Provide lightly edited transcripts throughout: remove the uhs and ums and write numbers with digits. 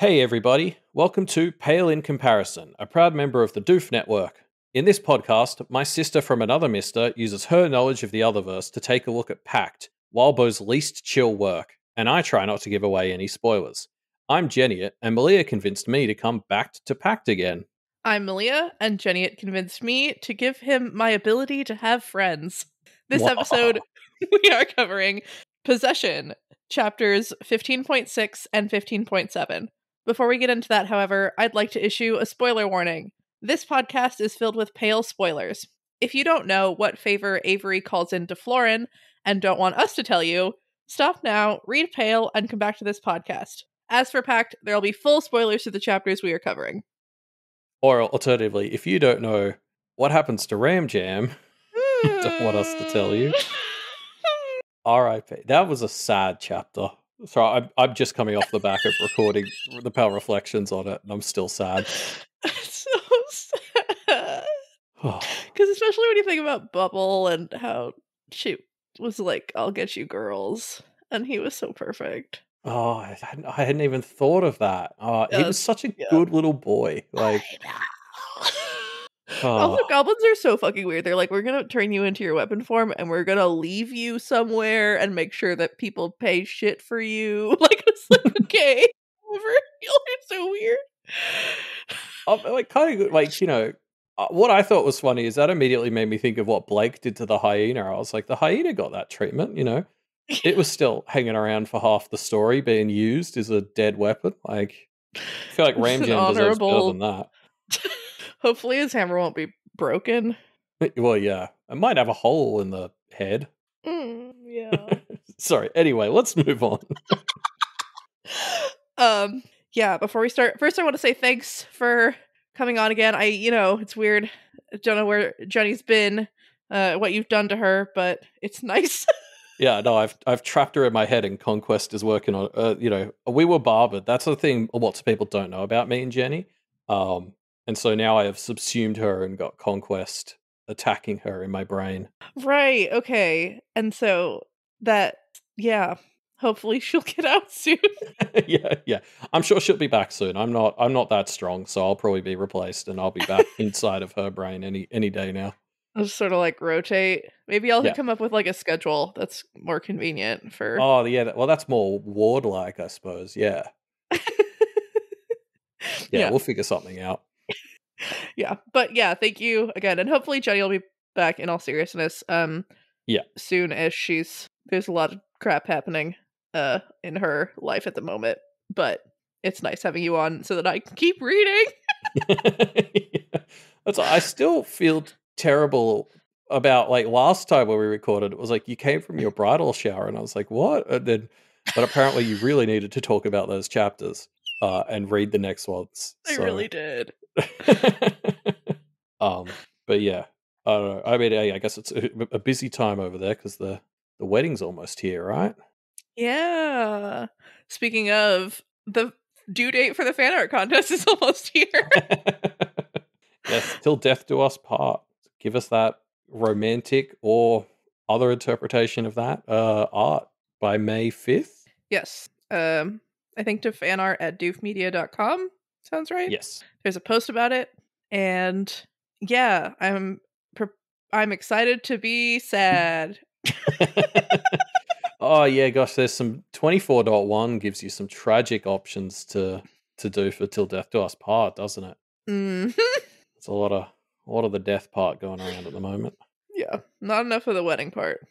Hey everybody, welcome to Pale in Comparison, a proud member of the Doof Network. In this podcast, my sister from another mister uses her knowledge of the Otherverse to take a look at Pact, Wildbow's least chill work, and I try not to give away any spoilers. I'm Jenniet, and Malia convinced me to come back to Pact again. I'm Malia, and Jenniet convinced me to give him my ability to have friends. This episode, we are covering Possession, chapters 15.6 and 15.7. Before we get into that, however, I'd like to issue a spoiler warning. This podcast is filled with pale spoilers. If you don't know what favor Avery calls in to Florin and don't want us to tell you, stop now, read Pale, and come back to this podcast. As for Pact, there will be full spoilers to the chapters we are covering. Or alternatively, if you don't know what happens to Ram Jam, don't want us to tell you. R.I.P. That was a sad chapter. Sorry, I'm just coming off the back of recording the Pale Reflections on it, and I'm still sad. It's so sad. Because especially when you think about Bubble and how she was like, I'll get you girls. And he was so perfect. Oh, I hadn't even thought of that. He was such a good little boy. Like, Also, goblins are so fucking weird. They're like, we're gonna turn you into your weapon form, and we're gonna leave you somewhere and make sure that people pay shit for you. Like, it's like, okay, whatever. Y'all are so weird. Like, kind of good. Like, you know, what I thought was funny is that immediately made me think of what Blake did to the hyena. I was like, the hyena got that treatment, you know? It was still hanging around for half the story, being used as a dead weapon. Like, I feel like Ram Jam deserves better than that. Hopefully his hammer won't be broken. Well, yeah. It might have a hole in the head. Yeah. Sorry. Anyway, let's move on. Yeah, before we start, first I want to say thanks for coming on again. It's weird. I don't know where Jenny's been, what you've done to her, but it's nice. Yeah, no, I've trapped her in my head, and Conquest is working on. We were barbered. That's the thing lots of people don't know about me and Jenny. And so now I have subsumed her and got Conquest attacking her in my brain. Right. Okay. And so hopefully she'll get out soon. Yeah. I'm sure she'll be back soon. I'm not that strong, so I'll probably be replaced, and I'll be back inside of her brain any day now. I'll just sort of like rotate. Maybe I'll come up with like a schedule that's more convenient for. Oh yeah, well that's more ward-like, I suppose. Yeah. Yeah, we'll figure something out. Yeah, but yeah, thank you again, and hopefully Jenny will be back in all seriousness. Soon, as there's a lot of crap happening in her life at the moment, but it's nice having you on so that I can keep reading. I still feel terrible about, like, last time when we recorded, it was like you came from your bridal shower, and I was like, what? But apparently you really needed to talk about those chapters and read the next ones. I really did. But yeah, I don't know. I mean, I guess it's a busy time over there because the wedding's almost here, right? Yeah. Speaking of, the due date for the fan art contest is almost here. Yes, till death do us part. Give us that romantic or other interpretation of that art by May 5th. Yes. I think to fanart at doofmedia.com. Sounds right? Yes. There's a post about it. And yeah, I'm excited to be sad. Oh yeah, gosh, there's some 24.1 gives you some tragic options to do for Till Death Do Us Part, doesn't it? Mm-hmm. It's a lot of the death part going around at the moment. Yeah, not enough of the wedding part.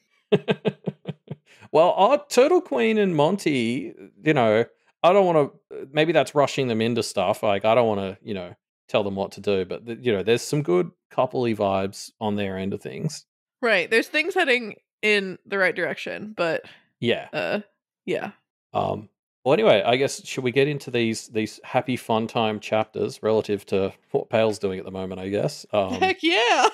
Well, Turtle Queen and Monty, you know, I don't want to. Maybe that's rushing them into stuff. Like, I don't want to, you know, tell them what to do. But there's some good coupley vibes on their end of things. Right. There's things heading in the right direction, but yeah. Yeah. Well, anyway, I guess should we get into these happy fun time chapters relative to what Pale's doing at the moment? I guess. Heck yeah.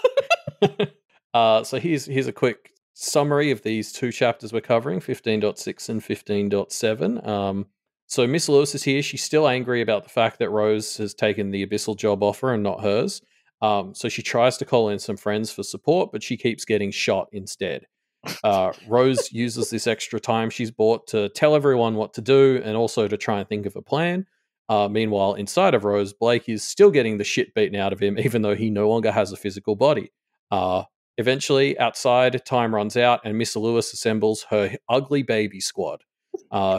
So here's a quick summary of these two chapters we're covering, 15.6 and 15.7. So Miss Lewis is here. She's still angry about the fact that Rose has taken the Abyssal job offer and not hers. So she tries to call in some friends for support, but she keeps getting shot instead. Rose uses this extra time she's bought to tell everyone what to do and also to try and think of a plan. Meanwhile, inside of Rose, Blake is still getting the shit beaten out of him, even though he no longer has a physical body. Eventually, outside, time runs out, and Miss Lewis assembles her ugly baby squad,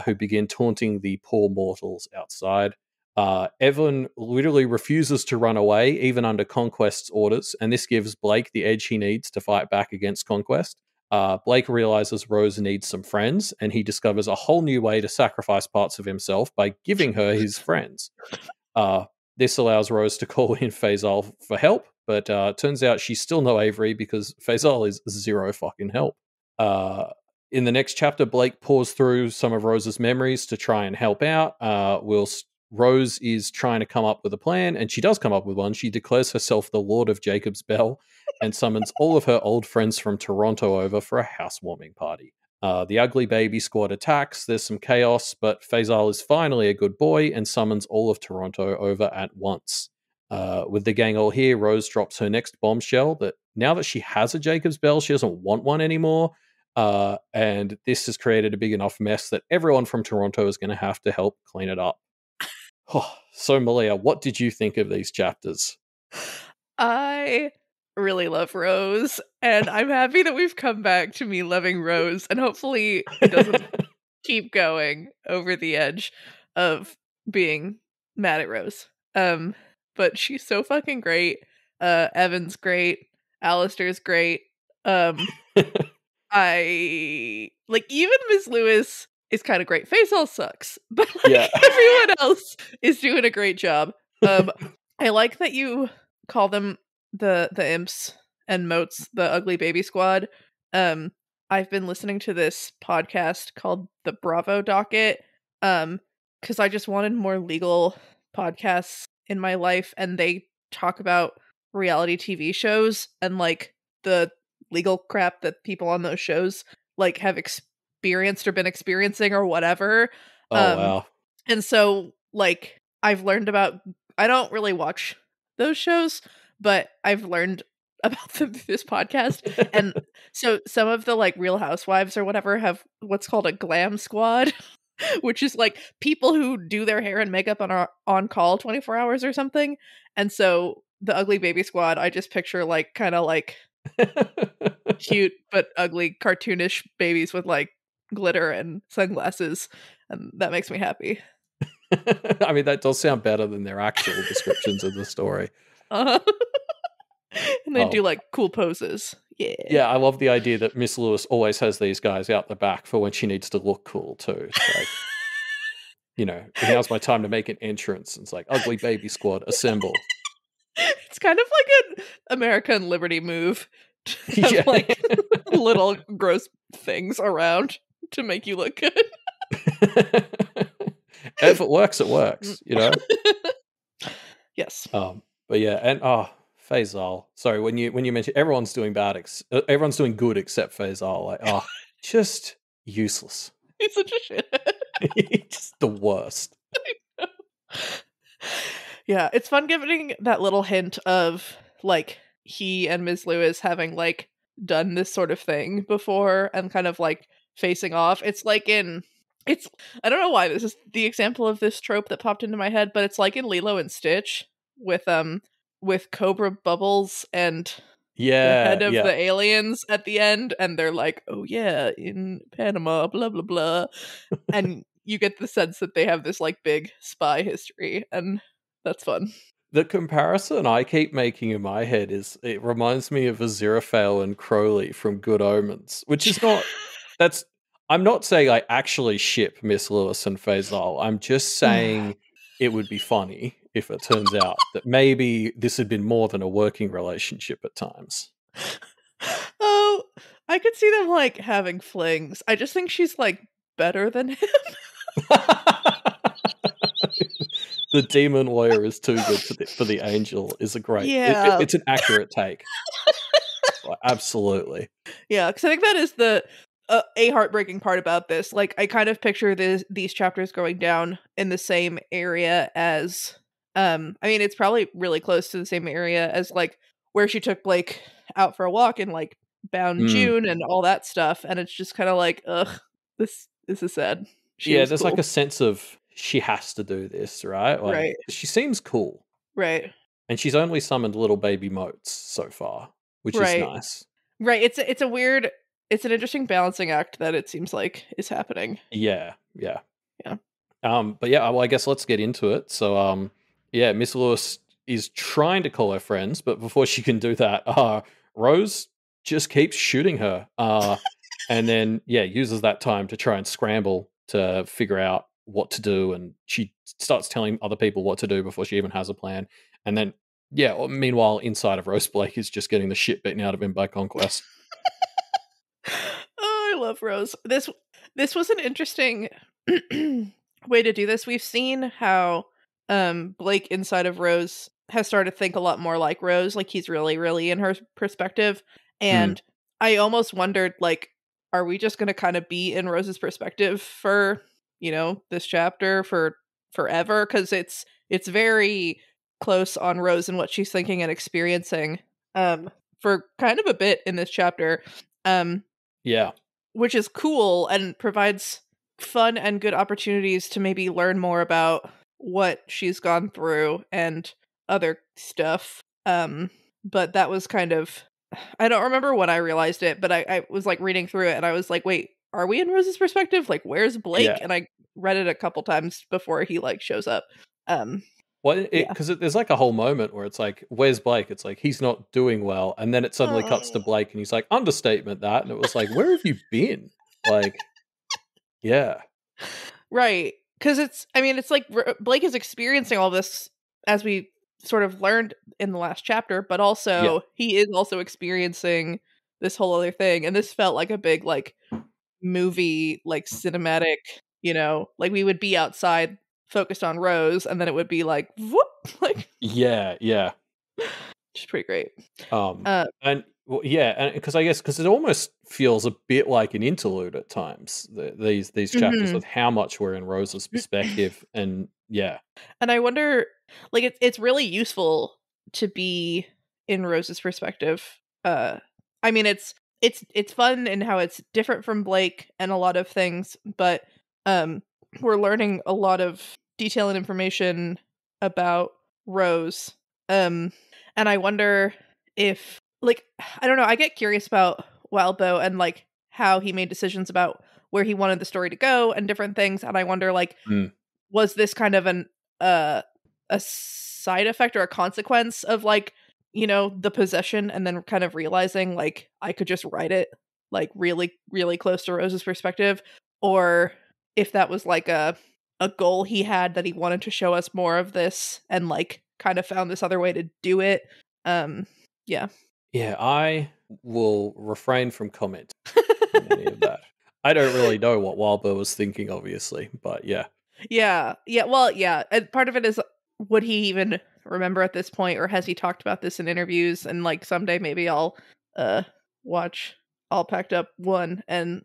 who begin taunting the poor mortals outside. Evan literally refuses to run away, even under Conquest's orders, and this gives Blake the edge he needs to fight back against Conquest. Blake realizes Rose needs some friends, and he discovers a whole new way to sacrifice parts of himself by giving her his friends. This allows Rose to call in Faisal for help, but turns out she's still no Avery because Faisal is zero fucking help. In the next chapter, Blake pours through some of Rose's memories to try and help out, whilst Rose is trying to come up with a plan, and she does come up with one. She declares herself the Lord of Jacob's Bell and summons all of her old friends from Toronto over for a housewarming party. The ugly baby squad attacks, there's some chaos, but Faisal is finally a good boy and summons all of Toronto over at once. With the gang all here, Rose drops her next bombshell that now that she has a Jacob's Bell, she doesn't want one anymore. And this has created a big enough mess that everyone from Toronto is going to have to help clean it up. So, Malia, what did you think of these chapters? I really love Rose, and I'm happy that we've come back to me loving Rose, and hopefully it doesn't keep going over the edge of being mad at Rose. But she's so fucking great. Evan's great. Alistair's great. I like even Ms. Lewis is kind of great. Faisal sucks, but like everyone else is doing a great job. I like that you call them the imps and moats, the ugly baby squad. I've been listening to this podcast called the Bravo Docket, because I just wanted more legal podcasts in my life, and they talk about reality TV shows and like the legal crap that people on those shows like have experienced or been experiencing or whatever. Wow. And so like I've learned about, I don't really watch those shows, but I've learned about them through this podcast. And so some of the like Real Housewives or whatever have what's called a glam squad, which is like people who do their hair and makeup on call 24 hours or something. And so the ugly baby squad, I just picture like kind of like cute but ugly cartoonish babies with like glitter and sunglasses, and that makes me happy. I mean, that does sound better than their actual descriptions of the story. And they do like cool poses. Yeah, I love the idea that Miss Lewis always has these guys out the back for when she needs to look cool too. So, you know, now's my time to make an entrance. It's like ugly baby squad, assemble. It's kind of like an American Liberty move to have like little gross things around to make you look good. If it works, it works, you know? Yes. But yeah, and Faisal. Sorry, when you mentioned everyone's doing bad, everyone's doing good except Faisal. Like, just useless. He's such a shit. He's just the worst. Yeah, it's fun getting that little hint of like he and Ms. Lewis having like done this sort of thing before and kind of like facing off. It's like I don't know why this is the example of this trope that popped into my head, but it's like in Lilo and Stitch with Cobra Bubbles and the head of the aliens at the end, and they're like, oh yeah, in Panama, blah blah blah. And you get the sense that they have this like big spy history, and that's fun. The comparison I keep making in my head is it reminds me of Aziraphale and Crowley from Good Omens, which is not I'm not saying I actually ship Miss Lewis and Faisal. I'm just saying it would be funny if it turns out that maybe this had been more than a working relationship at times. Oh, I could see them like having flings. I just think she's like better than him. The demon lawyer is too good for the angel is a great. Yeah. It's an accurate take. Absolutely. Yeah, because I think that is a heartbreaking part about this. Like, I kind of picture these chapters going down in the same area as, I mean, it's probably really close to the same area as like where she took Blake out for a walk in like Bound June and all that stuff. And it's just kind of like, ugh, this is sad. There's cool. Like a sense of she has to do this, right? Like, Right. she seems cool. Right. And she's only summoned little baby motes so far, which is Right. nice. Right. It's a weird, it's an interesting balancing act that it seems like is happening. Yeah, yeah. Yeah. But yeah, well, I guess let's get into it. So, yeah, Miss Lewis is trying to call her friends, but before she can do that, Rose just keeps shooting her. And then, yeah, uses that time to try and scramble to figure out what to do. And she starts telling other people what to do before she even has a plan. And then, yeah, meanwhile, inside of Rose Blake is just getting the shit beaten out of him by Conquest. Oh, I love Rose. This was an interesting way to do this. We've seen how Blake inside of Rose has started to think a lot more like Rose, like he's really in her perspective. And I almost wondered, like, are we just gonna kind of be in Rose's perspective for, this chapter for forever? Because it's very close on Rose and what she's thinking and experiencing for kind of a bit in this chapter. Yeah. Which is cool and provides fun and good opportunities to maybe learn more about what she's gone through and other stuff. But that was kind of, I don't remember when I realized it, but I was like reading through it and I was like, wait, are we in Rose's perspective? Like, where's Blake? Yeah. And I read it a couple times before he like shows up. Well, Yeah. because there's like a whole moment where it's like, where's Blake? It's like, he's not doing well. And then it suddenly cuts to Blake and he's like, understatement that. And it was like, where have you been? Like, yeah. Right. Because it's like Blake is experiencing all this as we sort of learned in the last chapter, but also he is also experiencing this whole other thing. And this felt like a big, like, movie, like, cinematic, like we would be outside focused on Rose and then it would be like, whoop, like, Yeah. which is pretty great. And well, yeah, and because I guess because it almost feels a bit like an interlude at times. These chapters with how much we're in Rose's perspective, and yeah, and I wonder, like, it's really useful to be in Rose's perspective. I mean, it's fun in how it's different from Blake and a lot of things, but we're learning a lot of detail and information about Rose. And I wonder if, like, I don't know, I get curious about Wildbow and like how he made decisions about where he wanted the story to go and different things. And I wonder, like, was this kind of a side effect or a consequence of, like, the possession, and then kind of realizing, like, I could just write it like really close to Rose's perspective, or if that was like a goal he had that he wanted to show us more of this and like kind of found this other way to do it. Yeah, I will refrain from comment on any of that. I don't really know what Wildbow was thinking, obviously, but yeah. Yeah. Well, yeah. And part of it is, would he even remember at this point, or has he talked about this in interviews? And like someday maybe I'll watch All Packed Up 1 and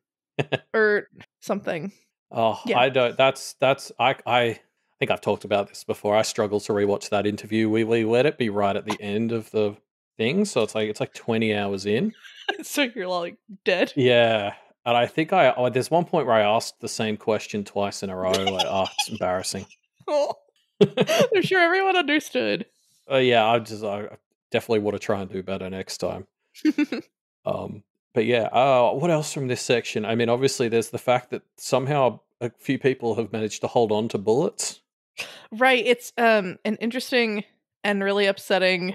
or something. Oh, Yeah. I don't. That's I think I've talked about this before. I struggle to rewatch that interview. We let it be right at the end of the thing, so it's like 20 hours in. So you're like dead. Yeah, and I think there's one point where I asked the same question twice in a row. Like, oh, it's embarrassing. Oh, I'm sure everyone understood. Yeah, I definitely want to try and do better next time. But yeah, what else from this section? I mean, obviously, there's the fact that somehow a few people have managed to hold on to bullets. Right. It's an interesting and really upsetting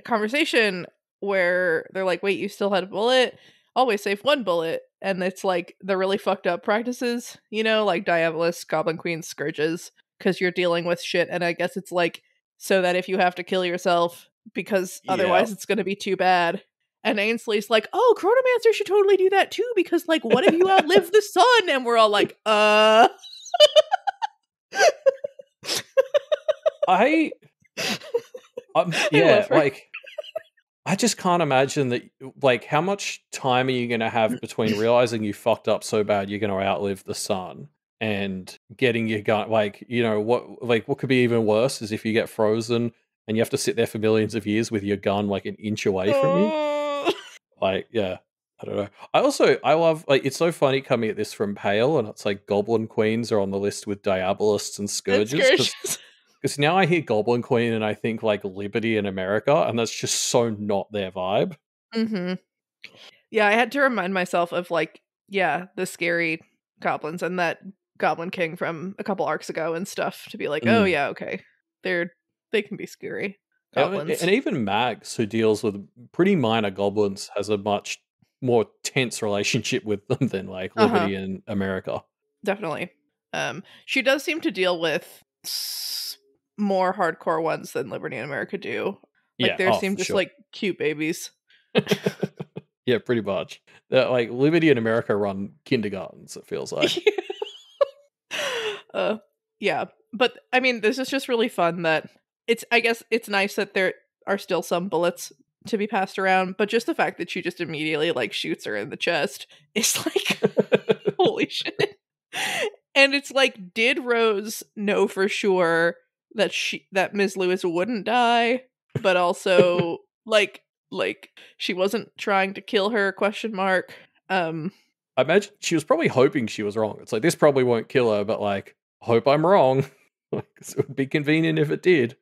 conversation where they're like, wait, you still had a bullet? Always save one bullet. And it's like the really fucked up practices, like Diabolus, Goblin Queen, Scourges, because you're dealing with shit. And I guess it's like, so that if you have to kill yourself, because otherwise it's going to be too bad. And Ainsley's like, oh, Chronomancer should totally do that too, because, like, what if you outlive the sun? And we're all like, yeah, like, I just can't imagine that, like, how much time are you going to have between realizing you fucked up so bad you're going to outlive the sun and getting your gun, like, what could be even worse is if you get frozen and you have to sit there for millions of years with your gun, like, an inch away from you. Like, yeah. I don't know. I love, like, it's so funny coming at this from Pale, and it's like Goblin Queens are on the list with Diabolists and And Scourges, Scourges. because now I hear Goblin Queen and I think like Liberty in America, and that's just so not their vibe. Mm-hmm. Yeah, I had to remind myself of like, yeah, the scary goblins and that Goblin King from a couple arcs ago and stuff to be like, oh Mm. yeah, okay. They can be scary. And Goblins. and even Mags, who deals with pretty minor goblins, has a much more tense relationship with them than like Uh-huh. Liberty in America. Definitely. She does seem to deal with more hardcore ones than Liberty and America do. Like Yeah, they oh, seem for just sure. like cute babies. Yeah, pretty much. Like Liberty in America run kindergartens, it feels like. uh yeah. But I mean, this is just really fun that I guess it's nice that there are still some bullets to be passed around, but just the fact that she just immediately like shoots her in the chest is like holy shit. And it's like, did Rose know for sure that Ms. Lewis wouldn't die, but also like she wasn't trying to kill her, question mark. I imagine she was probably hoping she was wrong. It's like, this probably won't kill her, but like, hope I'm wrong. Like, 'cause it would be convenient if it did.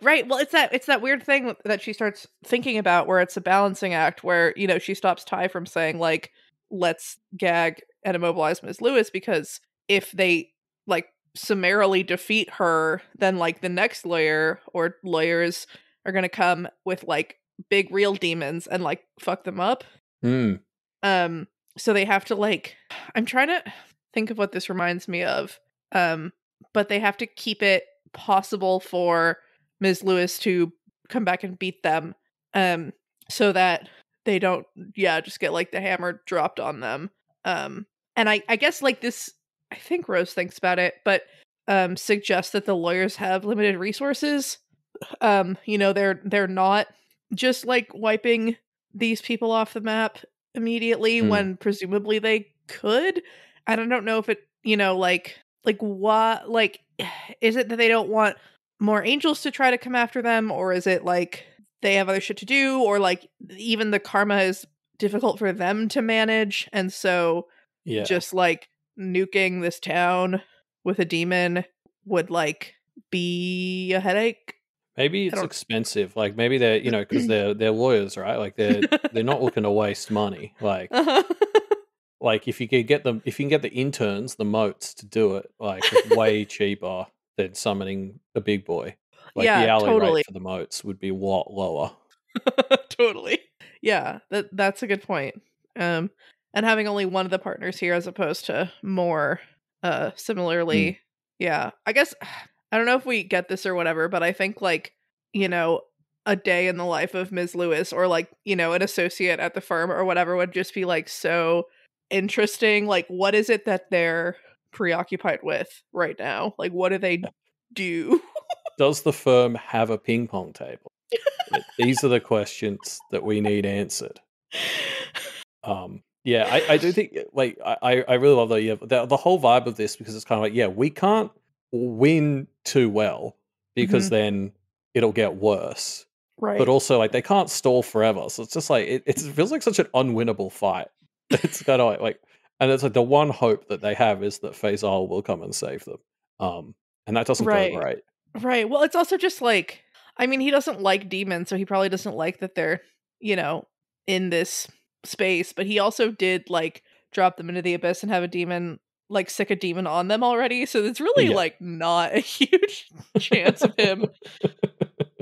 Right. Well, it's that weird thing that she starts thinking about where it's a balancing act where, you know, she stops Ty from saying like, let's gag and immobilize Ms. Lewis, because if they like summarily defeat her, then like the next lawyer or lawyers are gonna come with like big real demons and like fuck them up. Hmm. Um so they have to like, I'm trying to think of what this reminds me of. Um but they have to keep it possible for Ms. Lewis to come back and beat them, um so that they don't, yeah, just get like the hammer dropped on them. And I guess like this, I think Rose thinks about it, but suggests that the lawyers have limited resources. You know, they're not just like wiping these people off the map immediately Hmm. when presumably they could. And I don't know if it, you know, like what, like is it that they don't want more angels to try to come after them, or is it like they have other shit to do, or like even the karma is difficult for them to manage, and so Yeah. just like nuking this town with a demon would like be a headache. Maybe I it's don't. expensive. Like maybe they're, because they're lawyers, right? Like they're not looking to waste money. Like Uh-huh. like if you can get the interns, the moats to do it, like it's way cheaper than summoning a big boy. Like the Yeah, hourly rate totally. for the moats would be a lot lower. Totally. Yeah, that's a good point. Um and having only one of the partners here as opposed to more Mm. similarly. Yeah. I guess I don't know if we get this or whatever, but I think like, you know, a day in the life of Ms. Lewis or like, you know, an associate at the firm or whatever would just be like so interesting. Like what is it that they're preoccupied with right now? Like what do they do? Does the firm have a ping pong table? These are the questions that we need answered. Yeah, I do think like I really love that. Yeah, the whole vibe of this, because it's kind of like, yeah, we can't win too well because Mhm. then it'll get worse. But Right. also like they can't stall forever, so it's just like it feels like such an unwinnable fight. It's kind of like, and it's like the one hope that they have is that Faisal will come and save them. And that doesn't go Right. great. Right. Well, it's also just like, I mean, he doesn't like demons, so he probably doesn't like that they're, you know, in this space, but he also did like drop them into the abyss and have a demon like sick a demon on them already. So it's really Yeah. like not a huge chance of him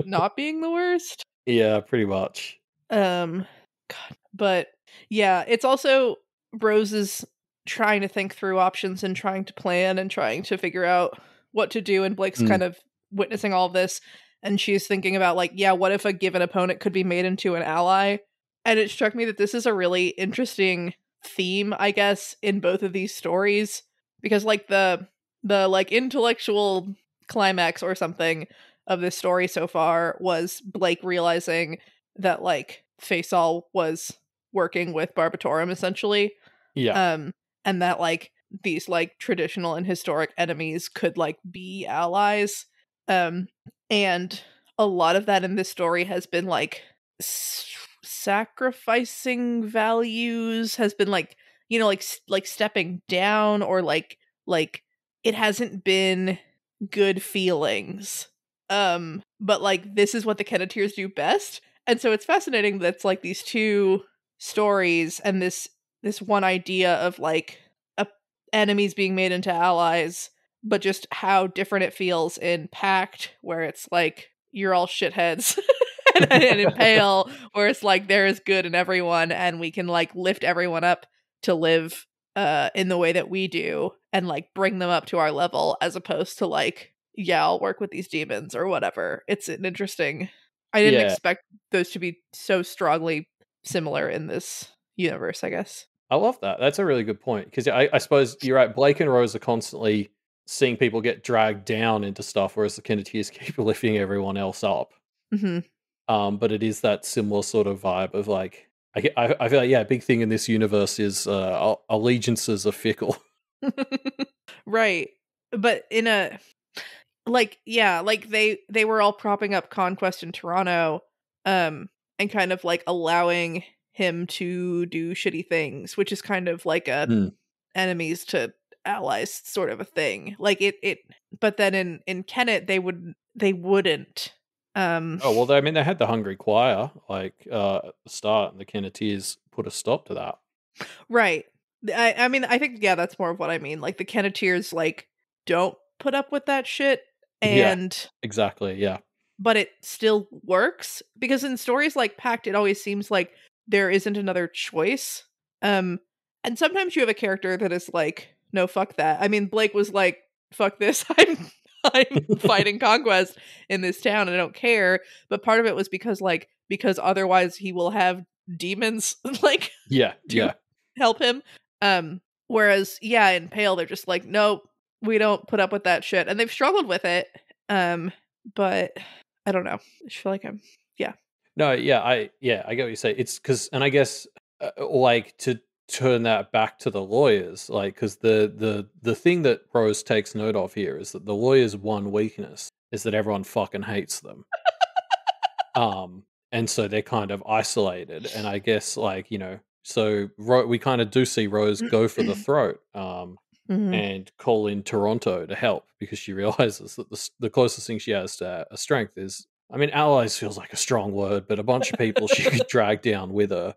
not being the worst. Yeah, pretty much. Um God. But yeah, it's also Rose's trying to think through options and trying to plan and trying to figure out what to do, and Blake's Mm. kind of witnessing all of this, and she's thinking about like, yeah, what if a given opponent could be made into an ally? And it struck me that this is a really interesting theme, I guess, in both of these stories, because like the like intellectual climax or something of this story so far was Blake realizing that like Faisal was working with Barbatorum essentially. Yeah. Um and that like these like traditional and historic enemies could like be allies. Um and a lot of that in this story has been like sacrificing values has been like, like stepping down, or like it hasn't been good feelings. But like this is what the Kenneteers do best. And so it's fascinating that's like these two stories and this one idea of like enemies being made into allies, but just how different it feels in Pact, where it's like you're all shitheads, and in Pale, where it's like there is good in everyone, and we can like lift everyone up to live in the way that we do, and like bring them up to our level, as opposed to like, yeah, I'll work with these demons or whatever. It's an interesting. I didn't Yeah, expect those to be so strongly similar in this universe, I guess. I love that. That's a really good point because I suppose you're right. Blake and Rose are constantly seeing people get dragged down into stuff, whereas the Kenneteers keep lifting everyone else up. Hmm. But it is that similar sort of vibe of like, I feel like, yeah, a big thing in this universe is allegiances are fickle. Right. But in a like, yeah, like they were all propping up Conquest in Toronto, and kind of like allowing him to do shitty things, which is kind of like a Mm. enemies to allies sort of a thing. Like it but then in Kennet they wouldn't. Oh, well, I mean, they had the Hungry Choir, like, at the start, and the Kenneteers put a stop to that. Right. I mean, I think, yeah, that's more of what I mean. Like the Kenneteers like don't put up with that shit, Yeah, and exactly, yeah. but it still works, because in stories like Pact it always seems like there isn't another choice. And sometimes you have a character that is like, no, fuck that. I mean, Blake was like, fuck this. I'm fighting Conquest in this town and I don't care. But part of it was because otherwise he will have demons like Yeah, to yeah. help him. Whereas, yeah, in Pale they're just like, nope, we don't put up with that shit. And they've struggled with it. But I don't know. I just feel like No, yeah, I get what you say. It's because, and I guess, like, to turn that back to the lawyers, like, because the thing that Rose takes note of here is that the lawyers' one weakness is that everyone fucking hates them. And so they're kind of isolated, and I guess, like, so we kind of do see Rose go for the throat, Mhm. and call in Toronto to help because she realizes that the closest thing she has to a strength is, I mean, allies feels like a strong word, but a bunch of people she could drag down with her.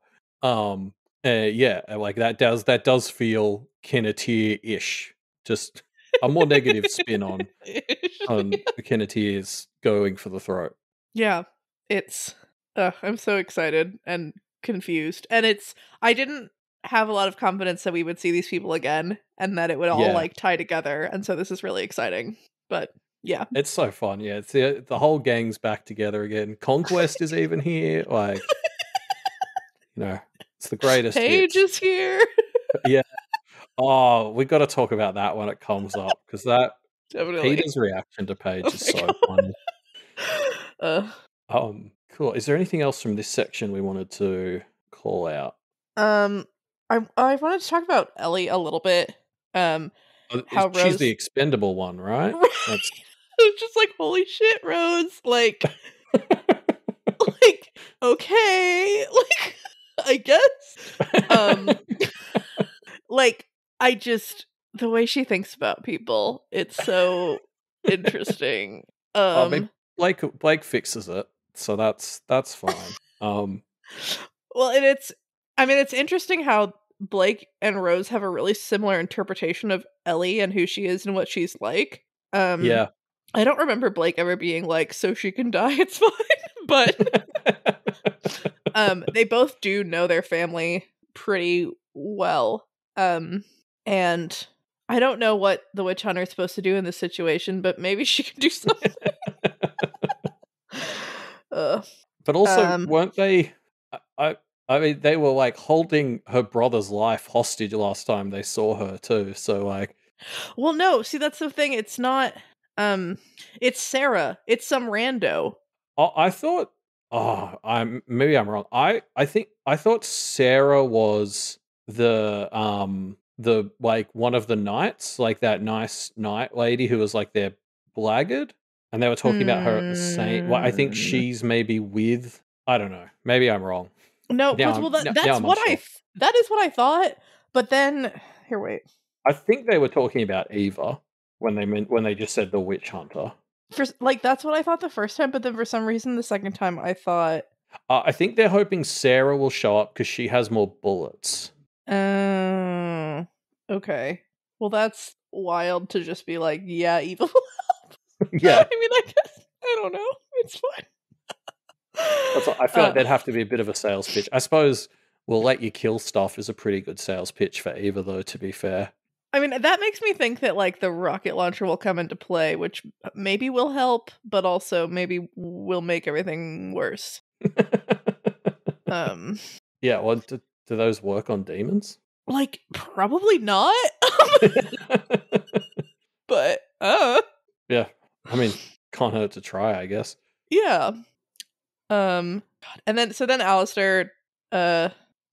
Yeah, like that does feel Kenneteer-ish. Just a more negative spin on the Kenneteers going for the throat. Yeah, it's I'm so excited and confused. And I didn't have a lot of confidence that we would see these people again and that it would all Yeah, like tie together. And so this is really exciting. But yeah. it's so fun. Yeah, it's the whole gang's back together again. Conquest is even here. Like, it's the greatest Paige hits. is here. Yeah. Oh, we got to talk about that when it comes up because that Definitely. Peter's reaction to Oh Paige is my so god. funny. Uh, Cool. Is there anything else from this section we wanted to call out? um I wanted to talk about Ellie a little bit. How She's the Rose expendable one, right? That's it's just like, holy shit, Rose. Like, okay. Like, I guess. Like, I just the way she thinks about people, it's so interesting. I mean, Blake fixes it, so that's fine. Well, and I mean, it's interesting how Blake and Rose have a really similar interpretation of Ellie and who she is and what she's like. Um, Yeah. I don't remember Blake ever being like, so she can die, it's fine. But they both do know their family pretty well. And I don't know what the witch hunter is supposed to do in this situation, but maybe she can do something. uh, But also, um, weren't they? I mean, they were like holding her brother's life hostage last time they saw her too. So like, well, no, see, that's the thing. It's not. It's Sarah. It's some rando. I thought. Oh, maybe I'm wrong. I thought Sarah was the like one of the knights, like that nice knight lady who was like their blackguard, and they were talking about her at the same. Well, I think Hmm. she's maybe with. I don't know. Maybe I'm wrong. No, Now well, now that's I'm what unsure. that is what I thought. But then, here, wait. I think they were talking about Eva when they just said the witch hunter. That's what I thought the first time, but then for some reason the second time I thought. I think they're hoping Sarah will show up because she has more bullets. Okay. Well, that's wild to just be like, yeah, evil. Yeah. I mean, I guess I don't know. It's fine. I feel like that'd have to be a bit of a sales pitch. I suppose we'll let you kill stuff is a pretty good sales pitch for Eva, though, to be fair. I mean, that makes me think that like the rocket launcher will come into play, which maybe will help, but also maybe will make everything worse. Yeah, well, do those work on demons? Like, probably not. But yeah, I mean, can't hurt to try, I guess. Yeah. And then Alistair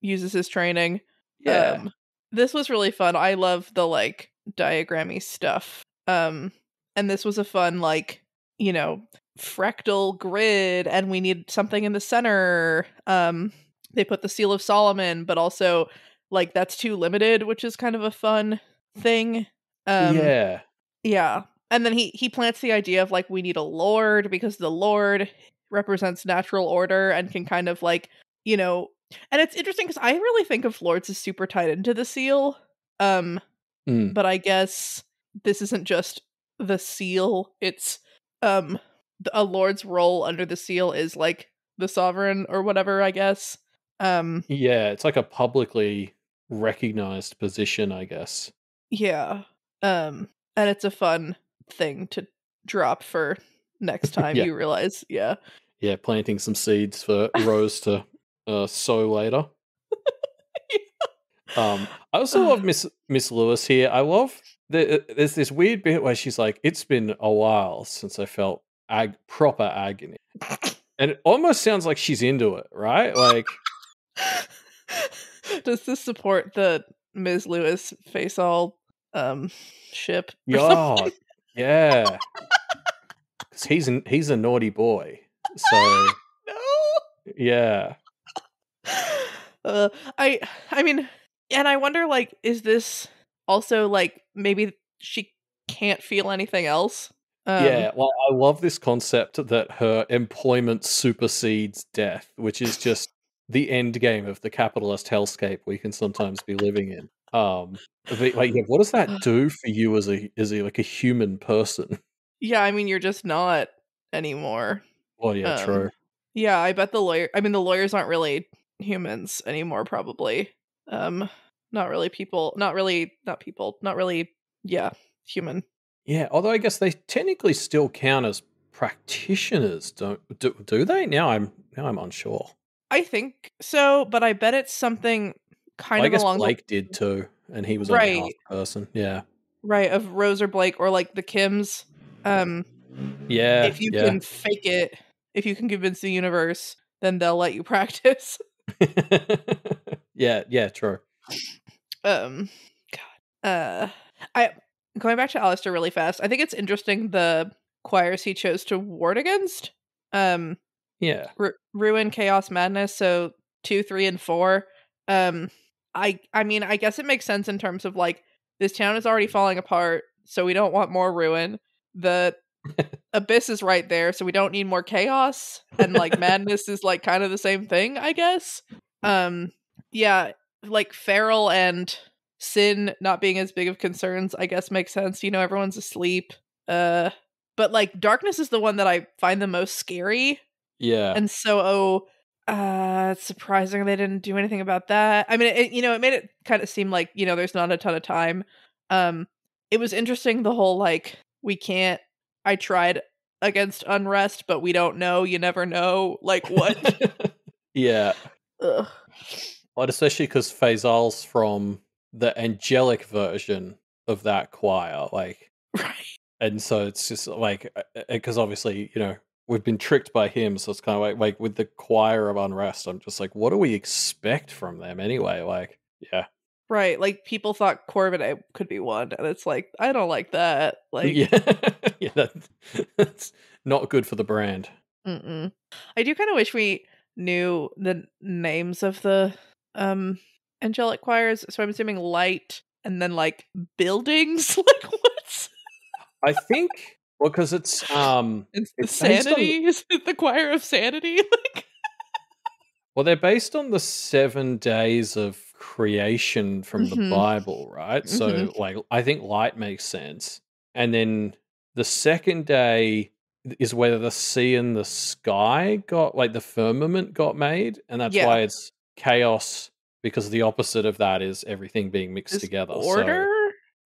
uses his training. Yeah. This was really fun. I love the like diagrammy stuff. And this was a fun like, you know, fractal grid, and we need something in the center. They put the Seal of Solomon, but also like that's too limited, which is kind of a fun thing. Yeah. Yeah. And then he plants the idea of like we need a lord because the lord represents natural order and can kind of like, you know, and it's interesting because I really think of lords as super tied into the seal. But I guess this isn't just the seal, it's a lord's role under the seal is like the sovereign or whatever, I guess. Yeah, it's like a publicly recognized position, I guess. Yeah. And it's a fun thing to drop for next time Yeah. you realize. Yeah. Yeah, planting some seeds for Rose to sow later. I also love Miss Lewis here. I love there's this weird bit where she's like, "It's been a while since I felt proper agony," and it almost sounds like she's into it, right? Like, does this support the Ms. Lewis face all ship? God, yeah, because he's a naughty boy, so no. Yeah. I mean, and I wonder, like, is this also like maybe she can't feel anything else? Yeah, well, I love this concept that her employment supersedes death, which is just the end game of the capitalist hellscape we can sometimes be living in. Like, yeah, what does that do for you as a like a human person? Yeah, I mean, you're just not anymore. Well, yeah, true. Yeah, I bet the lawyers aren't really humans anymore, probably. Not really people, not really yeah, human. Yeah, although I guess they technically still count as practitioners, do they? Now I'm unsure. I think so, but I bet it's something kind I of guess along Blake did too, and he was right. only half a person. Yeah. Right, of Rose or Blake or like the Kims. Yeah. If you can fake it, if you can convince the universe, then they'll let you practice. Yeah, true. I going back to Alistair really fast. I think it's interesting the choirs he chose to ward against. Yeah. Ruin, Chaos, Madness. So 2, 3, and 4. I mean, I guess it makes sense in terms of like this town is already falling apart, so we don't want more ruin. The abyss is right there, so we don't need more chaos. And like madness is like kind of the same thing, I guess. Yeah, like feral and sin not being as big of concerns, I guess makes sense. You know, everyone's asleep. But like darkness is the one that I find the most scary. Yeah. And so it's surprising they didn't do anything about that. I mean, it made it kind of seem like, you know, there's not a ton of time. It was interesting, the whole, like, I tried against unrest, but we don't know, you never know, like, what? Yeah. Ugh. Well, especially because Faisal's from the angelic version of that choir, like, right. And so it's just like, because obviously, you know, we've been tricked by him, so it's kind of like with the choir of unrest, I'm just like, what do we expect from them anyway? Like, yeah. Right, like, people thought Corviknight could be one, and it's like, I don't like that. Like, yeah, that's not good for the brand. I do kind of wish we knew the names of the angelic choirs, so I'm assuming light and then like buildings. Like what's I think well because it's the it's based on sanity? Is it the choir of sanity? Like well they're based on the 7 days of creation from the hmm Bible, right? hmm So like I think light makes sense. And then the second day is where the sea and the sky got like the firmament got made, and that's Yeah. why it's chaos because the opposite of that is everything being mixed Is together. So order?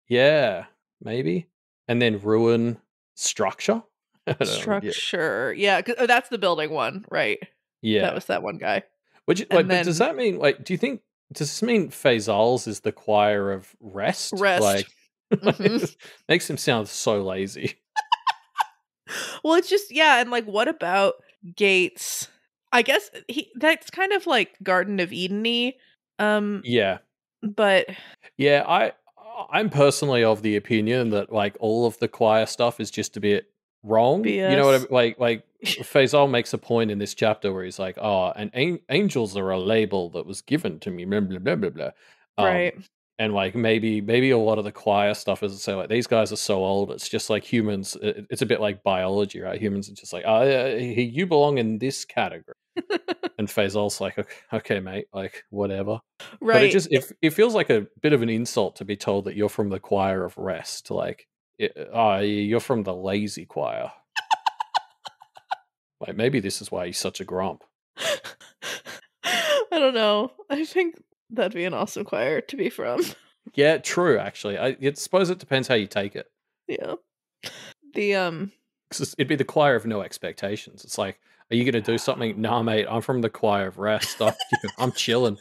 yeah, maybe. And then ruin structure. I don't know. Yeah. Structure. Yeah, that's the building one, right? That Yeah. was that one guy. Which like, And but does then that mean like? Do you think does this mean Faisals is the choir of rest? rest. Like, hmm makes him sound so lazy. Well, it's just yeah, and like what about Gates? I guess that's kind of like Garden of Eden-y. Um, Yeah, but yeah. I'm personally of the opinion that like all of the choir stuff is just a bit wrong. You know what I BS. mean? Like Faisal makes a point in this chapter where he's like, "Oh, and angels are a label that was given to me." Blah blah blah blah blah. Right. And like maybe a lot of the choir stuff is so like these guys are so old. It's just like humans. It's a bit like biology, right? Humans are just like, oh, yeah, you belong in this category. And Faisal's like, okay, mate, like whatever. But it Right. just it feels like a bit of an insult to be told that you're from the choir of rest. Like, you're from the lazy choir. Like maybe this is why he's such a grump. I don't know. I think that'd be an awesome choir to be from. Yeah, true. Actually, I suppose it depends how you take it. Yeah. The 'Cause it'd be the choir of no expectations. It's like, are you going to do something? Nah, mate. I'm from the choir of rest. I'm chilling.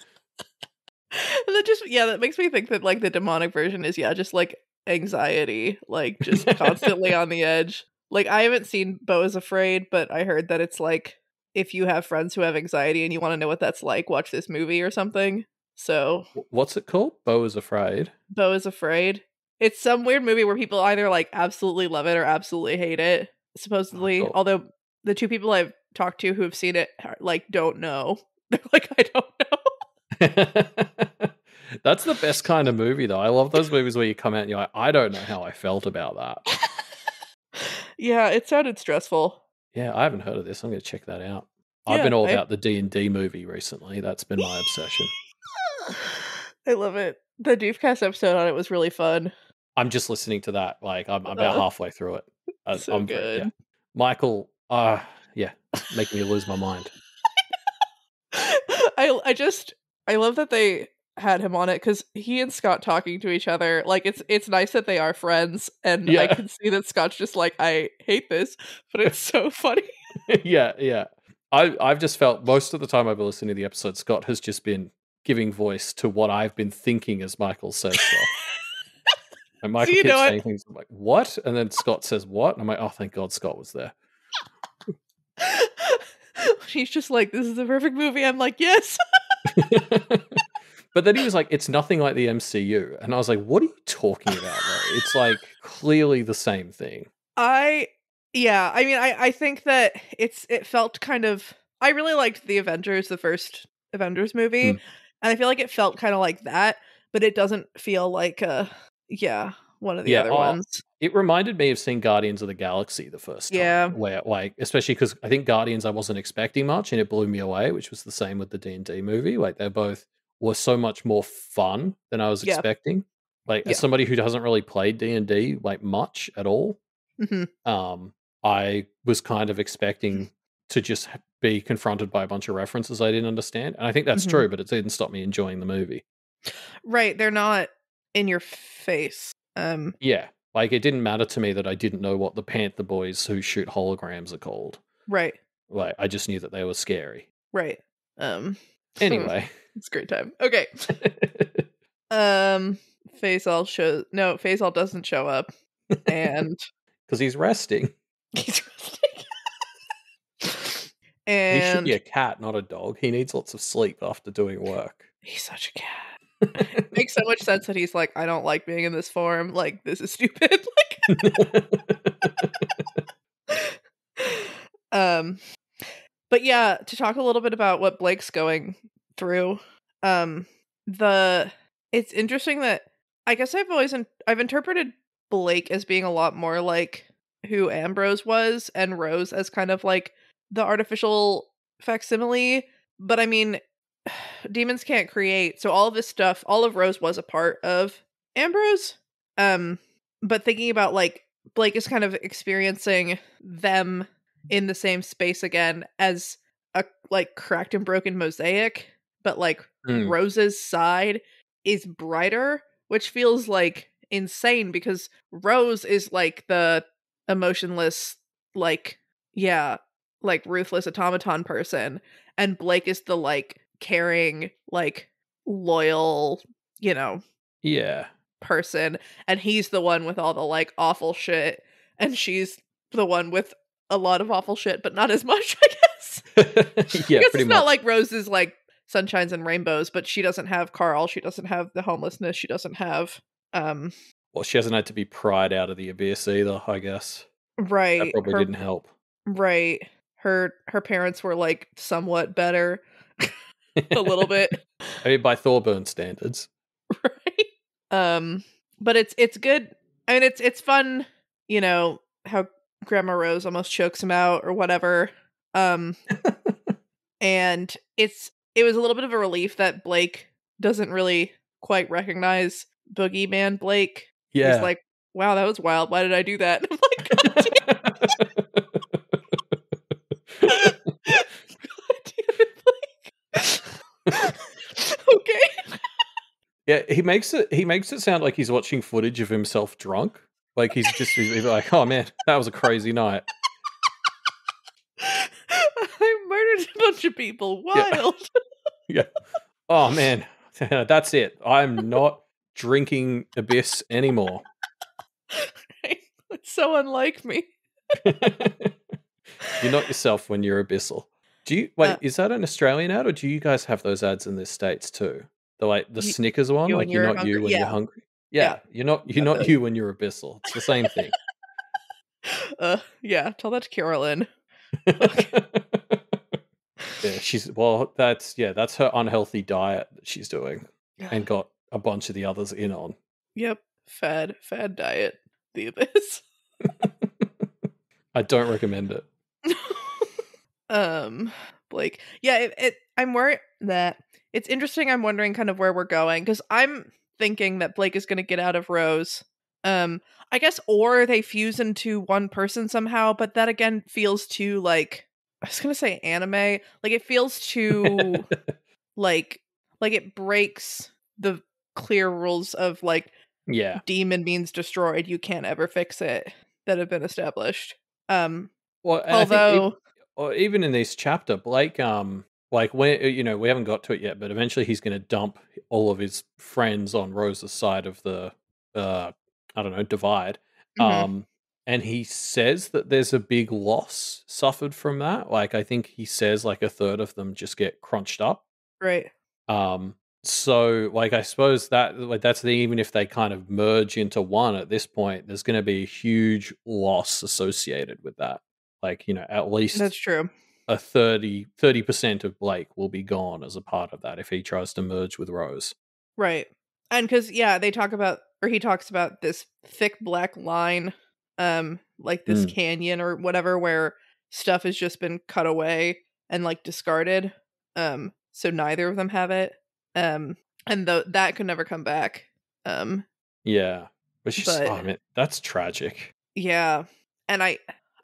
and that just yeah, that makes me think that like the demonic version is yeah, just like anxiety, like just constantly on the edge. Like I haven't seen Beau is Afraid, but I heard that it's like if you have friends who have anxiety and you want to know what that's like, watch this movie or something. So, What's it called? Beau is Afraid. Beau is Afraid. It's some weird movie where people either like absolutely love it or absolutely hate it, Oh, supposedly. cool. Although the two people I've talked to who have seen it like don't know. They're like I don't know. That's the best kind of movie, though. I love those movies where you come out and you're like, I don't know how I felt about that. Yeah, it sounded stressful. Yeah, I haven't heard of this. I'm going to check that out. I've Yeah, been all about the D&D movie recently. That's been my obsession. I love it. The Doofcast episode on it was really fun. I'm just listening to that. Like, I'm about halfway through it. So good. Yeah. Michael, yeah, making me lose my mind. I love that they had him on it because he and Scott talking to each other, like it's nice that they are friends, and I Yeah. can see that Scott's just like, I hate this, but it's so funny. Yeah. I've just felt most of the time I've been listening to the episode, Scott has just been giving voice to what I've been thinking as Michael says stuff. And Michael you know keeps what? saying things I'm like, what? And then Scott says, what? And I'm like, oh, thank God Scott was there. He's just like, this is the perfect movie. I'm like, yes. But then he was like, it's nothing like the MCU. And I was like, what are you talking about, though? It's like clearly the same thing. I think that it felt kind of I really liked the Avengers, the first Avengers movie, Mm. and I feel like it felt kind of like that, but it doesn't feel like one of the other ones. It reminded me of seeing Guardians of the Galaxy the first time. Yeah. Where, like, especially because I think Guardians I wasn't expecting much and it blew me away, which was the same with the D&D movie. Like, they both were so much more fun than I was Yeah. expecting. Like, Yeah. as somebody who doesn't really play D&D, like, much at all, Mhm. I was kind of expecting to just be confronted by a bunch of references I didn't understand. And I think that's Mhm. true, but it didn't stop me enjoying the movie. Right, they're not in your face. Yeah. Like, it didn't matter to me that I didn't know what the Panther Boys who shoot holograms are called. Right. Like, I just knew that they were scary. Right. Anyway. It's a great time. Okay. Faisal doesn't show up. And Because he's resting. he's resting. He should be And a cat, not a dog. He needs lots of sleep after doing work. he's such a cat. It makes so much sense that he's like, I don't like being in this form. Like, this is stupid. Like, But yeah, to talk a little bit about what Blake's going through, um, it's interesting that I guess I've interpreted Blake as being a lot more like who Ambrose was, and Rose as kind of like the artificial facsimile. But I mean, demons can't create, so all of this stuff, all of Rose was a part of Ambrose. Um, but thinking about like Blake is kind of experiencing them in the same space again as a like cracked and broken mosaic, but like Mm. Rose's side is brighter, which feels like insane because Rose is like the emotionless, like, yeah, like ruthless automaton person, and Blake is the like caring, like loyal, you know, Yeah. person, and he's the one with all the like awful shit, and she's the one with a lot of awful shit, but not as much, I guess. I Yeah, guess pretty it's not much. like Rose's like sunshines and rainbows, but she doesn't have Carl, she doesn't have the homelessness, she doesn't have um Well, she hasn't had to be pried out of the abyss either, I guess. That right, probably her didn't help. right. Her parents were like somewhat better a little bit. I mean, by Thorburn standards. Right? But it's good. I mean, it's fun, you know, how Grandma Rose almost chokes him out or whatever. Um, and it was a little bit of a relief that Blake doesn't really quite recognize Boogeyman Blake. He's Yeah. like, wow, that was wild. Why did I do that? I'm like, God damn, God damn it, Blake. Okay. Yeah, he makes it sound like he's watching footage of himself drunk. Like he's like, "Oh man, that was a crazy night." I murdered a bunch of people. Yeah. Wild. Yeah. Oh man, that's it. I'm not drinking Abyss anymore. Right? It's so unlike me. You're not yourself when you're Abyssal. Do you Uh, wait, is that an Australian ad or do you guys have those ads in the States too? The like the you, Snickers one, you and like you're you're not you hungry. when you're Yeah, hungry? yeah. Yeah, you're not you when you're Abyssal. It's the same thing. Yeah. Tell that to Carolyn. Fuck. Yeah, that's her unhealthy diet that she's doing and got a bunch of the others in on. Yep. Fad diet. The abyss. I don't recommend it. Blake. Yeah. I'm worried that it's interesting. I'm wondering kind of where we're going because I'm thinking that Blake is going to get out of Rose. I guess, or they fuse into one person somehow, but that again feels too like I was gonna say anime. Like it feels too like it breaks the clear rules of like Yeah. demon means destroyed. You can't ever fix it that have been established. Well, and I think Although even in this chapter, Blake, like when we haven't got to it yet, but eventually he's going to dump all of his friends on Rose's side of the, I don't know, divide. mhm, Um, and he says that there's a big loss suffered from that. Like I think he says like a third of them just get crunched up. right. Um, so like I suppose that like that's the even if they kind of merge into one at this point, there's going to be a huge loss associated with that. Like at That's least true. a 30% of Blake will be gone as a part of that if he tries to merge with Rose. Right. And cuz yeah, they talk about or he talks about this thick black line like this Mm, canyon or whatever where stuff has just been cut away and like discarded. So neither of them have it. And that could never come back. Um yeah, which is but oh man, that's tragic. yeah. And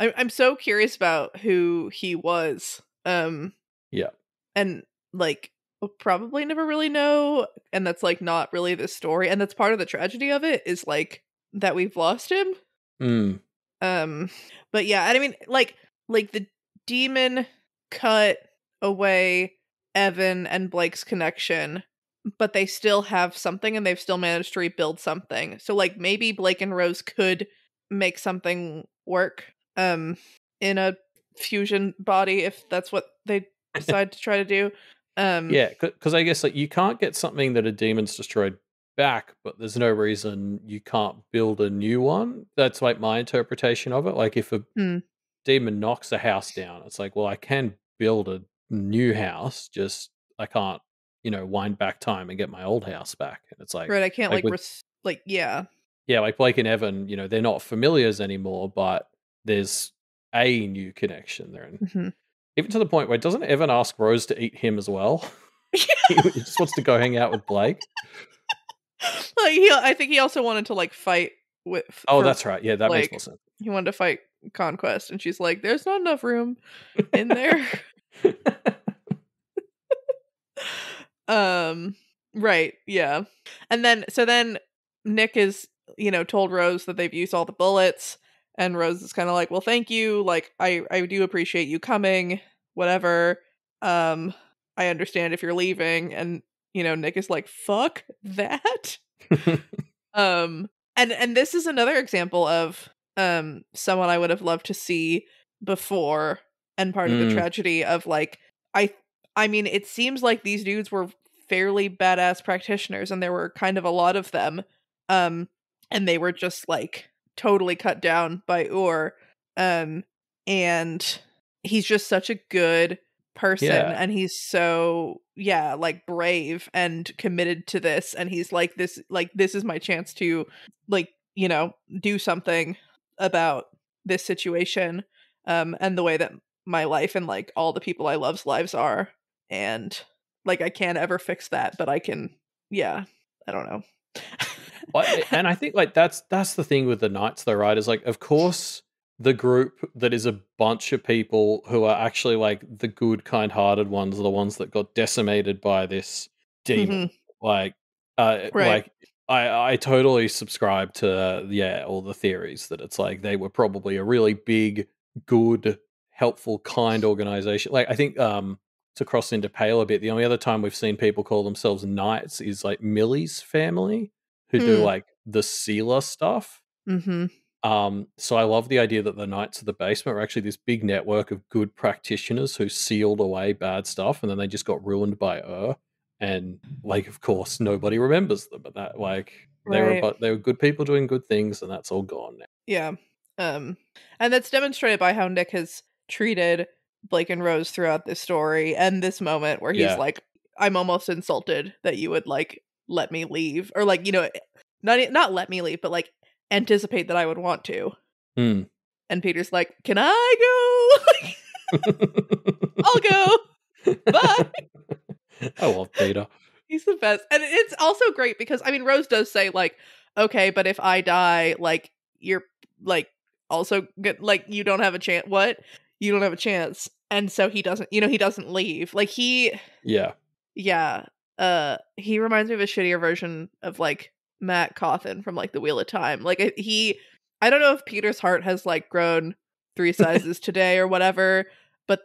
I'm so curious about who he was. Yeah. And like we'll probably never really know, and that's like not really the story, and that's part of the tragedy of it is like that we've lost him. Mm, um but yeah, and I mean like the demon cut away Evan and Blake's connection, but they still have something and they've still managed to rebuild something, so like maybe Blake and Rose could make something work in a fusion body if that's what they decide to try to do. yeah, because I guess like you can't get something that a demon's destroyed back, but there's no reason you can't build a new one. That's like my interpretation of it. Like if a hmm, demon knocks a house down, it's like, well, I can build a new house. Just I can't, wind back time and get my old house back. And it's like, Right, I can't like with yeah. yeah, like Blake and Evan, they're not familiars anymore, but there's a new connection there. And Mhm. even to the point where doesn't Evan ask Rose to eat him as well? He just wants to go hang out with Blake. I think he also wanted to like fight with Oh, for that's right. Yeah, that makes more like sense. he wanted to fight Conquest, and she's like, "There's not enough room in there." Right, yeah. And then Nick is, told Rose that they've used all the bullets, and Rose is kind of like, "Well, thank you. Like I do appreciate you coming. Whatever. I understand if you're leaving." And Nick is like, "Fuck that." And this is another example of someone I would have loved to see before, and part of the Mm, tragedy of like I I mean, it seems like these dudes were fairly badass practitioners, and there were kind of a lot of them. Um and they were just like totally cut down by Ur. Um and he's just such a good person, yeah. and he's so, yeah, like brave and committed to this, and he's like this is my chance to like, do something about this situation, and the way that my life and like all the people I love's lives are. And like I can't ever fix that, but I can, yeah, I don't know. And I think like that's the thing with the Knights though, right? Is like of course the group that is a bunch of people who are actually like the good kind-hearted ones are the ones that got decimated by this demon. Mhm. Like Right. like I totally subscribe to all the theories that it's like they were probably a really big, good, helpful, kind organization. Like I think to cross into Pale a bit, the only other time we've seen people call themselves knights is like Millie's family who do Hmm. like the sealer stuff. Mhm. So I love the idea that the Knights of the Basement are actually this big network of good practitioners who sealed away bad stuff, and then they just got ruined by and like, of course, nobody remembers them. But that, like, Right. they were good people doing good things, and that's all gone now. Yeah. Um, and that's demonstrated by how Nick has treated Blake and Rose throughout this story, and this moment where he's Yeah. like, "I'm almost insulted that you would like let me leave," or like, not let me leave, but like anticipate that I would want to. Hmm. And Peter's like, "Can I go? I'll go. Bye." I love Peter. He's the best. And it's also great because I mean Rose does say like, "Okay, but if I die, like you're like also good, like you don't have a chance." What? You don't have a chance. And so he doesn't leave. Like Yeah. yeah, he reminds me of a shittier version of like Matt Cawthon from like The Wheel of Time. Like I don't know if Peter's heart has like grown 3 sizes today or whatever, but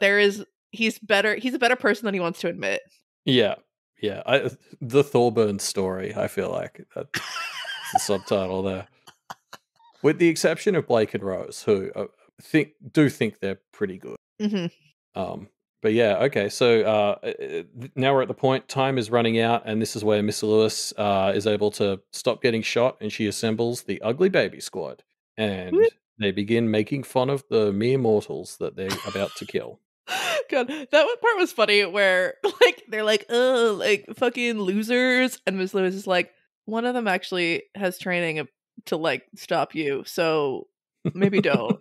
he's a better person than he wants to admit. Yeah. Yeah. The Thorburn story, I feel like that's the subtitle there. With the exception of Blake and Rose, who think they're pretty good. Mhm. But yeah, okay. So now we're at the point. Time is running out, and this is where Miss Lewis is able to stop getting shot, and she assembles the Ugly Baby Squad, and they begin making fun of the mere mortals that they're about to kill. God, that one part was funny where like they're like, "Oh, like fucking losers," and Miss Lewis is like, "One of them actually has training to like stop you, so maybe don't."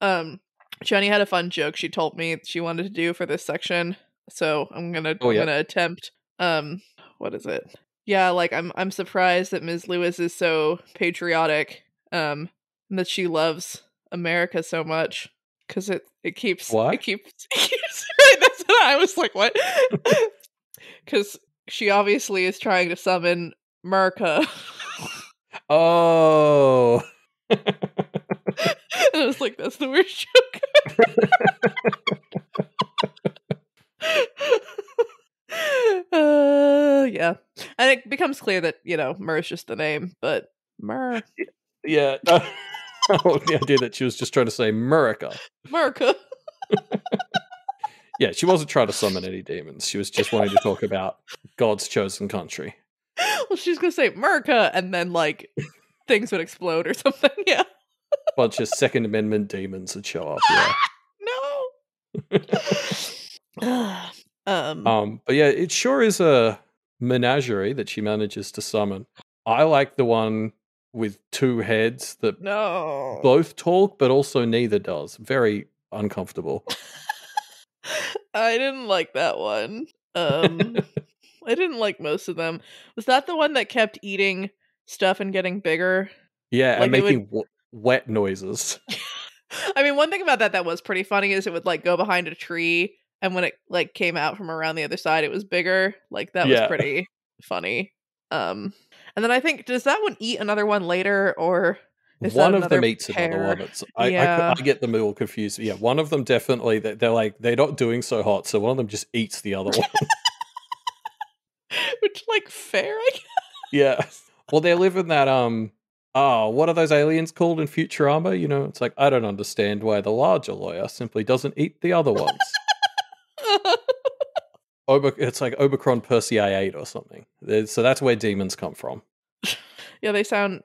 um, Jenny had a fun joke she told me she wanted to do for this section, so Oh I'm yeah, gonna attempt. What is it? Yeah, like I'm surprised that Ms. Lewis is so patriotic, and that she loves America so much because it keeps what? it keeps right. That's what I was like, what? Because she obviously is trying to summon America. Oh. And I was like, that's the worst joke. Yeah. And it becomes clear that, Mur's just the name, but Mur. Yeah. Oh, the idea that she was just trying to say America. America. Yeah, she wasn't trying to summon any demons. She was just wanting to talk about God's chosen country. Well, she's gonna say America, and then like things would explode or something. Yeah. bunch of Second Amendment demons would show up. Yeah. No. But yeah, it sure is a menagerie that she manages to summon. I like the one with two heads that no. both talk, but also neither does. Very uncomfortable. I didn't like that one. I didn't like most of them. Was that the one that kept eating stuff and getting bigger? Yeah, Like and it would. making wet noises. I mean, one thing about that was pretty funny is it would like go behind a tree, and when it like came out from around the other side, it was bigger. Like that was Yeah. pretty funny. And then I think, does that one eat another one later, or is One that of them another eats another pair? one. Yeah. I get them all confused. Yeah, one of them definitely, they're like, they're not doing so hot, so one of them just eats the other one. Which, like, fair, I guess. Yeah. Well, they live in that, what are those aliens called in Futurama? You know, it's like, I don't understand why the larger lawyer simply doesn't eat the other ones. It's like Omicron Persei 8 or something. So that's where demons come from. Yeah, they sound,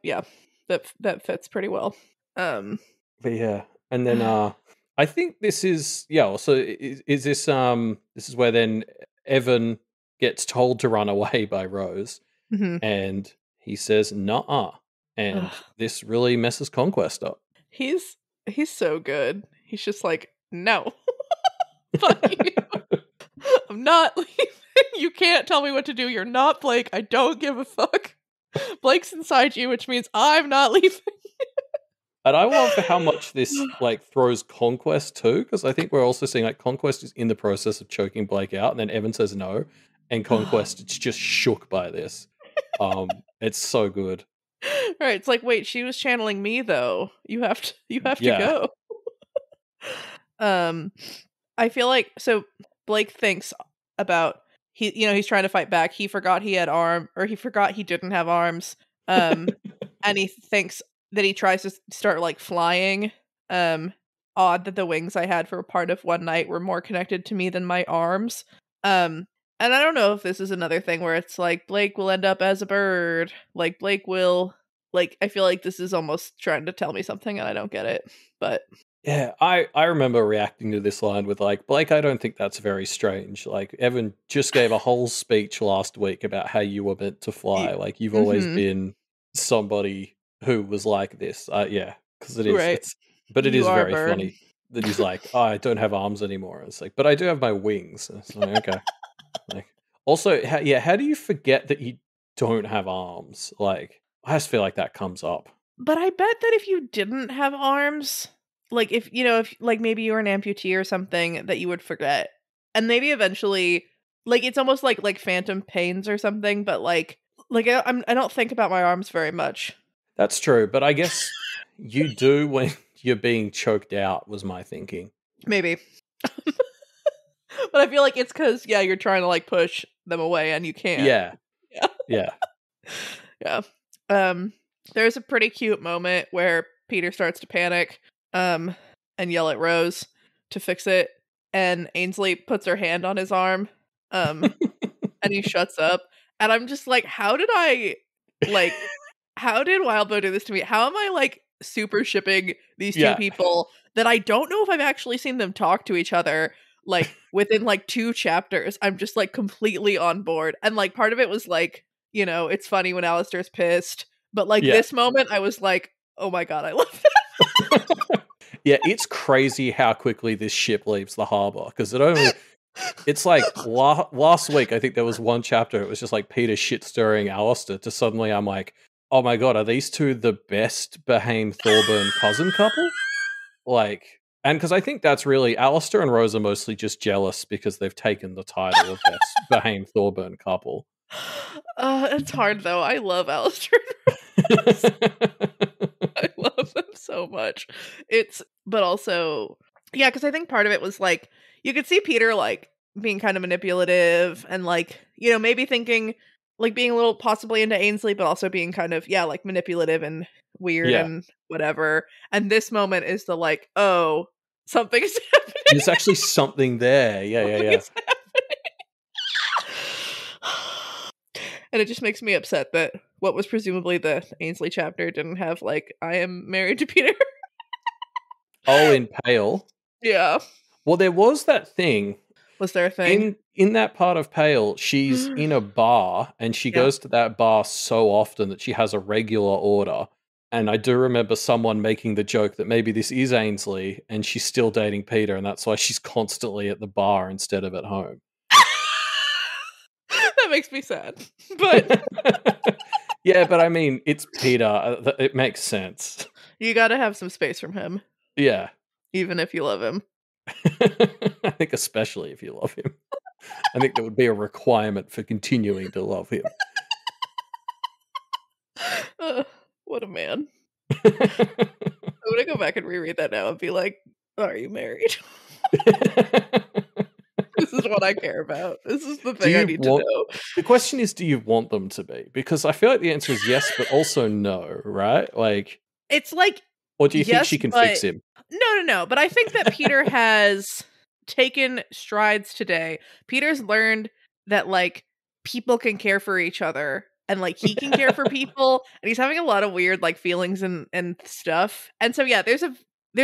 that fits pretty well. But yeah, and then I think this is so is this this is where then Evan gets told to run away by Rose, and he says "Nuh-uh," and this really messes Conquest up. He's so good. He's just like, no, fuck you. I'm not leaving. You can't tell me what to do. You're not Blake. I don't give a fuck. Blake's inside you, which means I'm not leaving. And I love how much this like throws Conquest too, because I think we're also seeing like Conquest is in the process of choking Blake out, and then Evan says no, and Conquest it's just shook by this. It's so good. Right, it's like, wait, she was channeling me though. You have to go. I feel like, so Blake thinks about he's trying to fight back. He forgot he forgot he didn't have arms. And he thinks that he tries to start like flying. Odd that the wings I had for a part of one night were more connected to me than my arms. And I don't know if this is another thing where it's like Blake will end up as a bird. Like Blake will, like, I feel like this is almost trying to tell me something and I don't get it. But yeah, I remember reacting to this line with like, Blake, I don't think that's very strange. Like Evan just gave a whole speech last week about how you were meant to fly. Like you've always been somebody who was like this. Yeah, because it is. Right. But it is very funny that he's like, oh, I don't have arms anymore. It's like, but I do have my wings. It's like, okay. Like, also, how do you forget that you don't have arms? Like, I just feel like that comes up. But I bet that if you didn't have arms, like if like maybe you were an amputee or something, that you would forget. And maybe eventually, like it's almost like phantom pains or something, but like I don't think about my arms very much. That's true, but I guess you do when you're being choked out, was my thinking. Maybe. But I feel like it's because, you're trying to like push them away and you can't. Yeah. There's a pretty cute moment where Peter starts to panic and yell at Rose to fix it, and Ainsley puts her hand on his arm and he shuts up, and I'm just like, how did Wildbow do this to me? How am I like super shipping these two people that I don't know if I've actually seen them talk to each other like within like 2 chapters? I'm just like completely on board, and like part of it was like, it's funny when Alistair's pissed, but like this moment I was like, oh my god, I love that. Yeah, it's crazy how quickly this ship leaves the harbor, because it's like last week I think there was one chapter, it was just like Peter shit stirring Alistair, to suddenly I'm like, oh my god, are these two the best Behane Thorburn cousin couple? Like, and because I think that's really, Alistair and Rose are mostly just jealous because they've taken the title of best Behane Thorburn couple. It's hard though. I love Alistair and Rose. I love them so much. But also, because I think part of it was like, you could see Peter like being kind of manipulative and like, maybe thinking like being a little possibly into Ainsley, but also being kind of, like manipulative and weird and whatever. And this moment is the like, oh, something's happening. There's actually something there. Yeah. And it just makes me upset that what was presumably the Ainsley chapter didn't have like, I am married to Peter. Oh, in Pale. Yeah. Well, there was that thing Was there a thing? in that part of Pale. She's in a bar, and she Yeah. goes to that bar so often that she has a regular order. And I do remember someone making the joke that maybe this is Ainsley, and she's still dating Peter, and that's why she's constantly at the bar instead of at home. That makes me sad. But yeah, but I mean, it's Peter. It makes sense. you gotta have some space from him, Yeah. even if you love him. I think especially if you love him. I think that would be a requirement for continuing to love him. What a man. I'm gonna go back and reread that now and be like, are you married? This is what I care about. This is the thing I need to know. The question is, do you want them to be? Because I feel like the answer is yes, but also no, right? Like, it's like, or do you think yes, she can but fix him? No. But I think that Peter has taken strides today. Peter's learned that like people can care for each other, and like he can care for people, and he's having a lot of weird like feelings and stuff. And so yeah, there's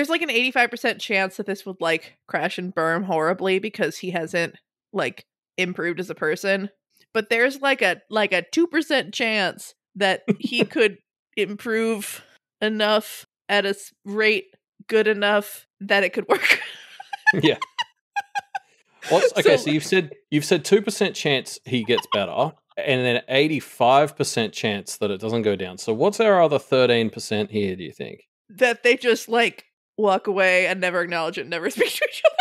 like an 85% chance that this would like crash and burn horribly because he hasn't like improved as a person. But there's like a 2% chance that he could improve enough at a rate good enough that it could work. Yeah. Okay, so you've said 2% chance he gets better, and then 85% chance that it doesn't go down. So what's our other 13% here, do you think? That they just like walk away and never acknowledge it, never speak to each other.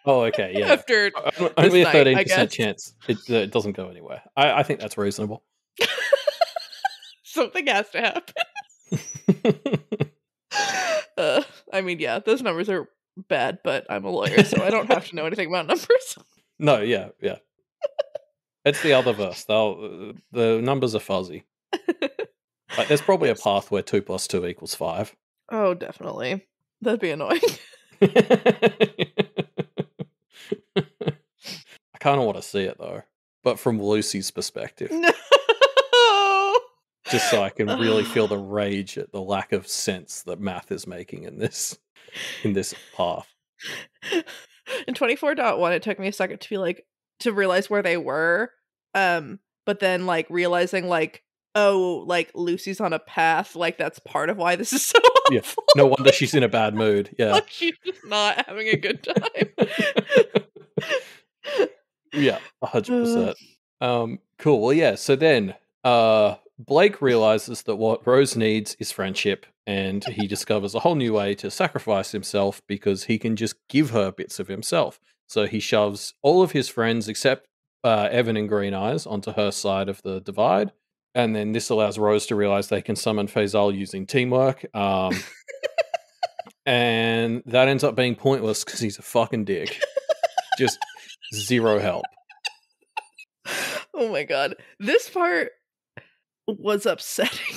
Oh, okay, yeah. After only a 13% chance it doesn't go anywhere. I think that's reasonable. Something has to happen. I mean, yeah, those numbers are bad, but I'm a lawyer, so I don't have to know anything about numbers. No, yeah. It's the other verse. The numbers are fuzzy. Like, there's probably a path where 2 + 2 = 5. Oh, definitely. That'd be annoying. I kind of want to see it though, but from Lucy's perspective. No. Just so I can really feel the rage at the lack of sense that math is making in this path. In 24.1, it took me a second to be like to realize where they were. But then like realizing like, oh, like Lucy's on a path, like that's part of why this is so awful. Yeah. No wonder she's in a bad mood. Yeah. Like she's just not having a good time. Yeah, 100%. Cool. Well, yeah, so then Blake realizes that what Rose needs is friendship, and he discovers a whole new way to sacrifice himself because he can just give her bits of himself. So he shoves all of his friends except Evan and Green Eyes onto her side of the divide, and then this allows Rose to realize they can summon Faisal using teamwork. And that ends up being pointless because he's a fucking dick. Just zero help. Oh my god. This part was upsetting.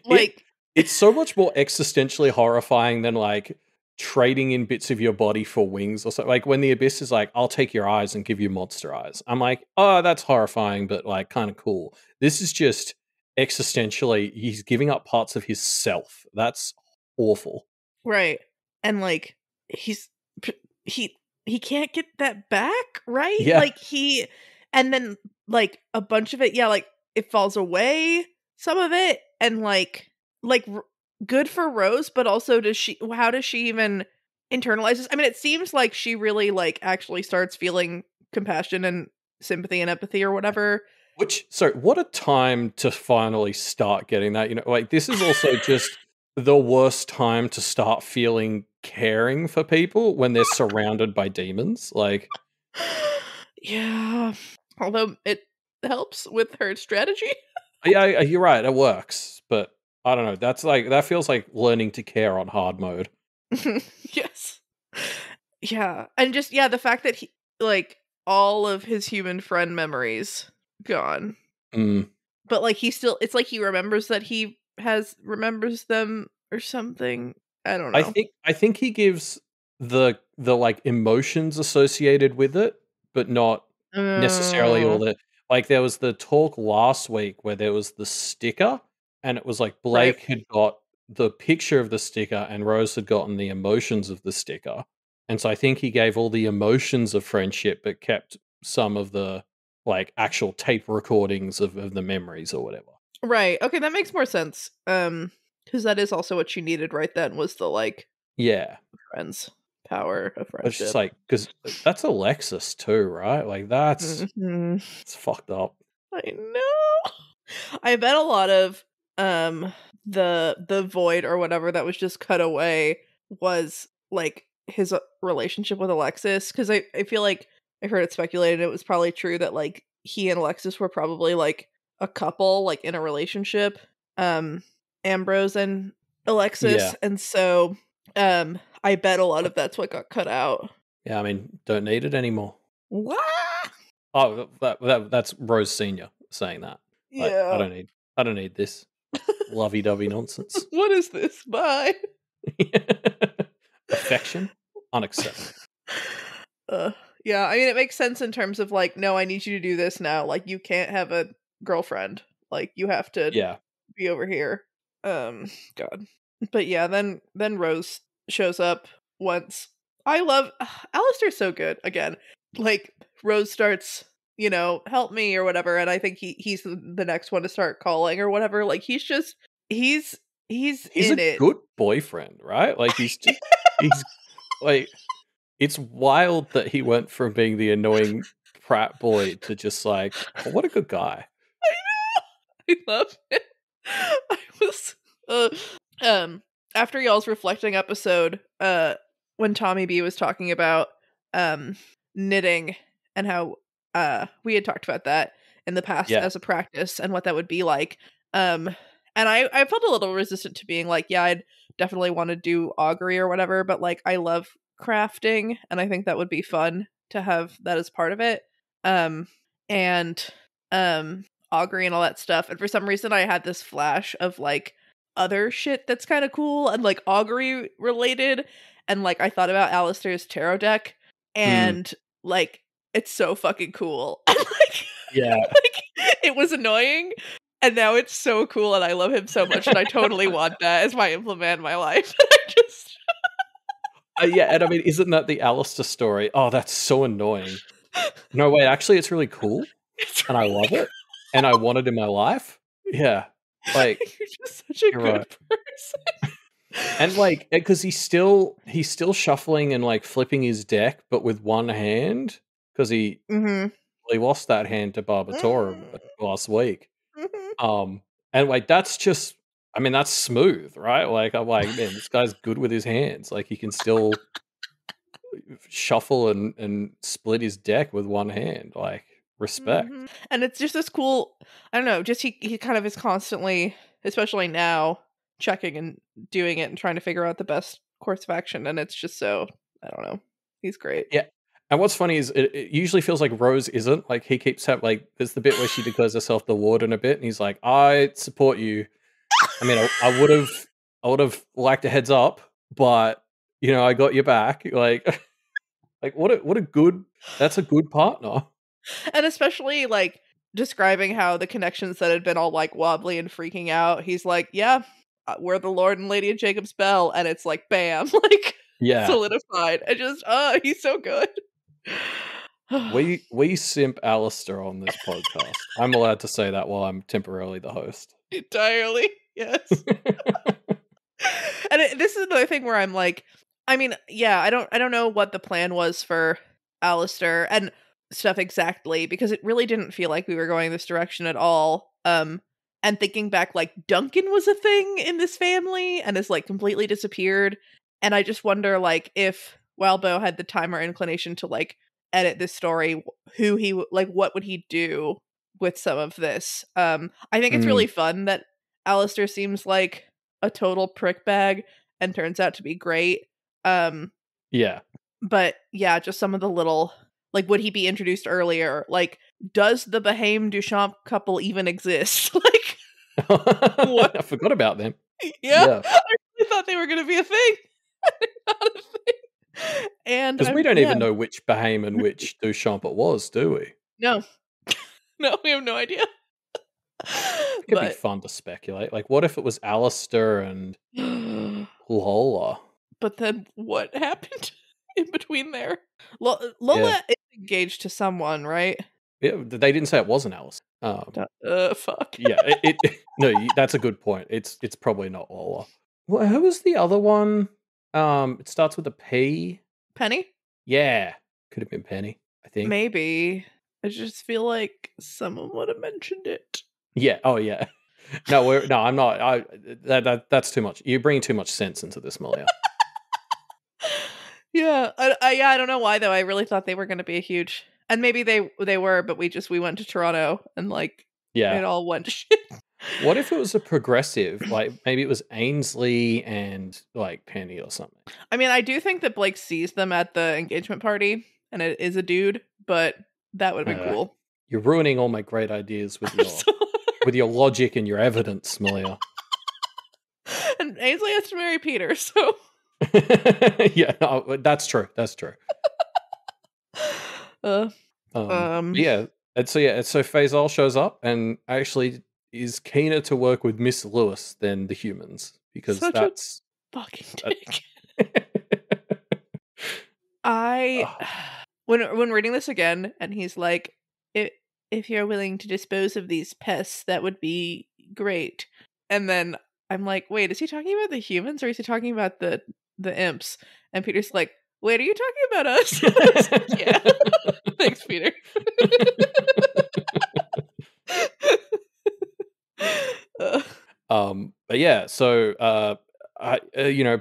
Like it's so much more existentially horrifying than like trading in bits of your body for wings or something. Like when the Abyss is like, I'll take your eyes and give you monster eyes. I'm like, oh, that's horrifying, but like kind of cool. This is just existentially, he's giving up parts of his self. That's awful. Right. And like he can't get that back, right? Yeah. Like and then like a bunch of it, yeah, like it falls away, some of it, and like good for Rose, but also how does she even internalize this? I mean, it seems like she really like actually starts feeling compassion and sympathy and empathy or whatever. What a time to finally start getting that, you know, like this is also just the worst time to start feeling caring for people when they're surrounded by demons. Like, yeah, although it helps with her strategy. Yeah, you're right. It works, but I don't know. That feels like learning to care on hard mode. Yes. Yeah, and just the fact that he like all of his human friend memories gone. But like it's like he remembers that he remembers them or something. I don't know. I think he gives the like emotions associated with it, but not necessarily all the like there was the talk last week where there was the sticker and it was like Blake had got the picture of the sticker, and Rose had gotten the emotions of the sticker. And so I think he gave all the emotions of friendship, but kept some of the like actual tape recordings of the memories or whatever. Right. Okay, that makes more sense. Because that is also what she needed right then, was the like Yeah. friends power of But it's just friendship. like, because that's Alexis too, right? Like that's Mhm. it's fucked up. I know. I bet a lot of the void or whatever that was just cut away was like his relationship with Alexis, because I feel like I heard it speculated it was probably true that like he and Alexis were probably like a couple, like in a relationship, um Ambrose and Alexis, Yeah. and so I bet a lot of that's what got cut out. Yeah, I mean, don't need it anymore. What? Oh, that's Rose Senior saying that. Like, I Yeah. don't need this lovey-dovey nonsense. What is this? Bye. Affection, unacceptable. Uh, yeah, I mean, it makes sense in terms of like, no, I need you to do this now. Like, you can't have a girlfriend. Like, you have to Yeah, be over here. God. But yeah, then Rose shows up once. I love Alistair's so good again. Like, Rose starts, help me or whatever, and I think he's the next one to start calling or whatever. Like, he's he's in a it. good boyfriend, right? Like he's like, it's wild that he went from being the annoying prat boy to just like, oh, what a good guy. I love it. I was after y'all's reflecting episode, when Tommy B was talking about knitting and how we had talked about that in the past Yeah, as a practice and what that would be like. And I felt a little resistant to being like, yeah, I'd definitely want to do augury or whatever, but like I love crafting and I think that would be fun to have that as part of it. And augury and all that stuff. And for some reason I had this flash of like other shit that's kind of cool and like augury related. And like I thought about Alistair's tarot deck, and like it's so fucking cool. And like yeah. like it was annoying. And now it's so cool and I love him so much and I totally want that as my implement in my life. I just Yeah, and I mean, isn't that the Alistair story? Oh, that's so annoying. No, wait, actually, it's really cool, it's and I love really it, and I want it in my life. Yeah, like, You're just such a you're good right. person. And like, because he's still shuffling and like flipping his deck, but with one hand, because Mhm. he lost that hand to Barbatora Mm. last week. Mhm. And like that's just, I mean, that's smooth, right? Like I'm like, man, this guy's good with his hands. Like he can still shuffle and split his deck with one hand. Like respect. Mhm. And it's just this cool, I don't know, just he kind of is constantly, especially now, checking and doing it and trying to figure out the best course of action, and it's just so, I don't know. He's great. Yeah. And what's funny is it usually feels like Rose isn't. Like he keeps there's the bit where she declares herself the warden a bit, and he's like, I support you. I mean, I would have liked a heads up, but I got your back. Like, like what a good. That's a good partner. And especially like describing how the connections that had been all like wobbly and freaking out, he's like, yeah, we're the Lord and Lady of Jacob's Bell, and it's like bam, like Yeah, solidified. I just he's so good. we simp Alistair on this podcast. I'm allowed to say that while I'm temporarily the host. Entirely. Yes. And this is another thing where I'm like, I mean, yeah, I don't know what the plan was for Alistair and stuff exactly, because it really didn't feel like we were going this direction at all. And thinking back, like Duncan was a thing in this family and has like completely disappeared. And I just wonder, like, if Walbo had the time or inclination to like edit this story, who he like, what would he do with some of this? I think it's Mm, really fun that Alistair seems like a total prick bag and turns out to be great. Um, yeah. but yeah, just some of the little, like, would he be introduced earlier? Like, does the Bahame Duchamp couple even exist? Like, what? I forgot about them. Yeah, Yeah, I really thought they were going to be a thing. Not a thing. And because we don't yeah, even know which Bahame and which Duchamp it was, do we? no, no, we have no idea. It could be fun to speculate. Like, what if it was Alistair and Lola? But then what happened in between there? Yeah. Lola is engaged to someone, right? Yeah, they didn't say it wasn't Alistair. Fuck. Yeah, no, that's a good point. It's probably not Lola. Well, who was the other one? It starts with a P. Penny? Yeah, could have been Penny, I think. Maybe. I just feel like someone would have mentioned it. Yeah. Oh, yeah. No, I'm not. That's too much. You're bringing too much sense into this, Malia. Yeah, I don't know why though. I really thought they were going to be a huge, and maybe they were, but we went to Toronto and like Yeah. it all went to shit. What if it was a progressive? Like maybe it was Ainsley and like Penny or something. I mean, I do think that Blake sees them at the engagement party, and it is a dude, but that would have been cool. You're ruining all my great ideas with your logic and your evidence, Malia. And Ainsley has to marry Peter, so yeah, no, that's true. That's true. Yeah, and so Faisal shows up and actually is keener to work with Miss Lewis than the humans because that's fucking dick. When reading this again, and he's like, if you're willing to dispose of these pests, that would be great. And then I'm like, wait, is he talking about the humans or is he talking about the imps? And Peter's like, wait, are you talking about us? Like, yeah. Thanks, Peter. But yeah, so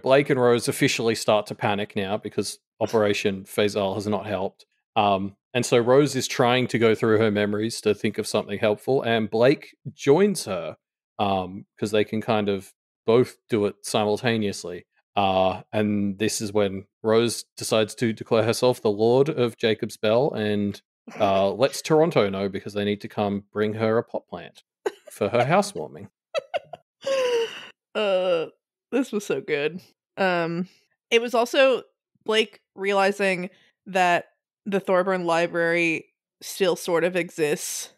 Blake and Rose officially start to panic now because Operation Faisal has not helped. And so Rose is trying to go through her memories to think of something helpful, and Blake joins her because they can kind of both do it simultaneously. And this is when Rose decides to declare herself the Lord of Jacob's Bell and lets Toronto know because they need to come bring her a pot plant for her housewarming. This was so good. It was also Blake realizing that the Thorburn Library still sort of exists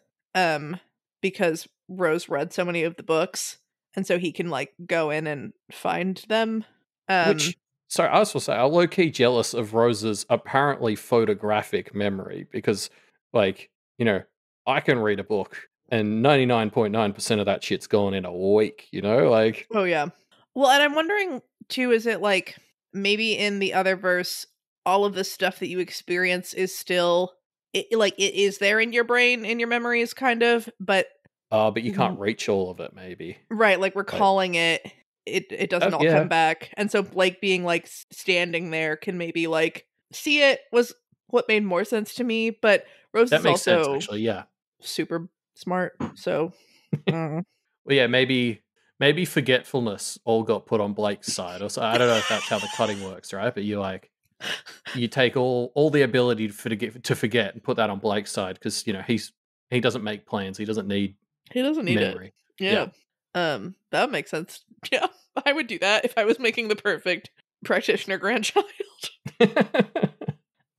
because Rose read so many of the books, and so he can like go in and find them. Which, sorry, I was supposed to say, I'm low-key jealous of Rose's apparently photographic memory because, like, I can read a book and 99.9% of that shit's gone in a week, like... Oh, yeah. Well, and I'm wondering, too, is it like, maybe in the other verse, all of the stuff that you experience is still, it is there in your brain, in your memories, kind of, but... but you can't reach all of it, maybe. Right, like, recalling it doesn't all come back. And so Blake being, like, standing there can maybe, like, see it was what made more sense to me, but Rose is also sense, actually, yeah. super smart, so... Well, yeah, maybe forgetfulness all got put on Blake's side. Or so, I don't know if that's how the cutting works, right? But you take all the ability to forget and put that on Blake's side because he doesn't make plans. He doesn't need memory. It. Yeah. That makes sense. Yeah, I would do that if I was making the perfect practitioner grandchild.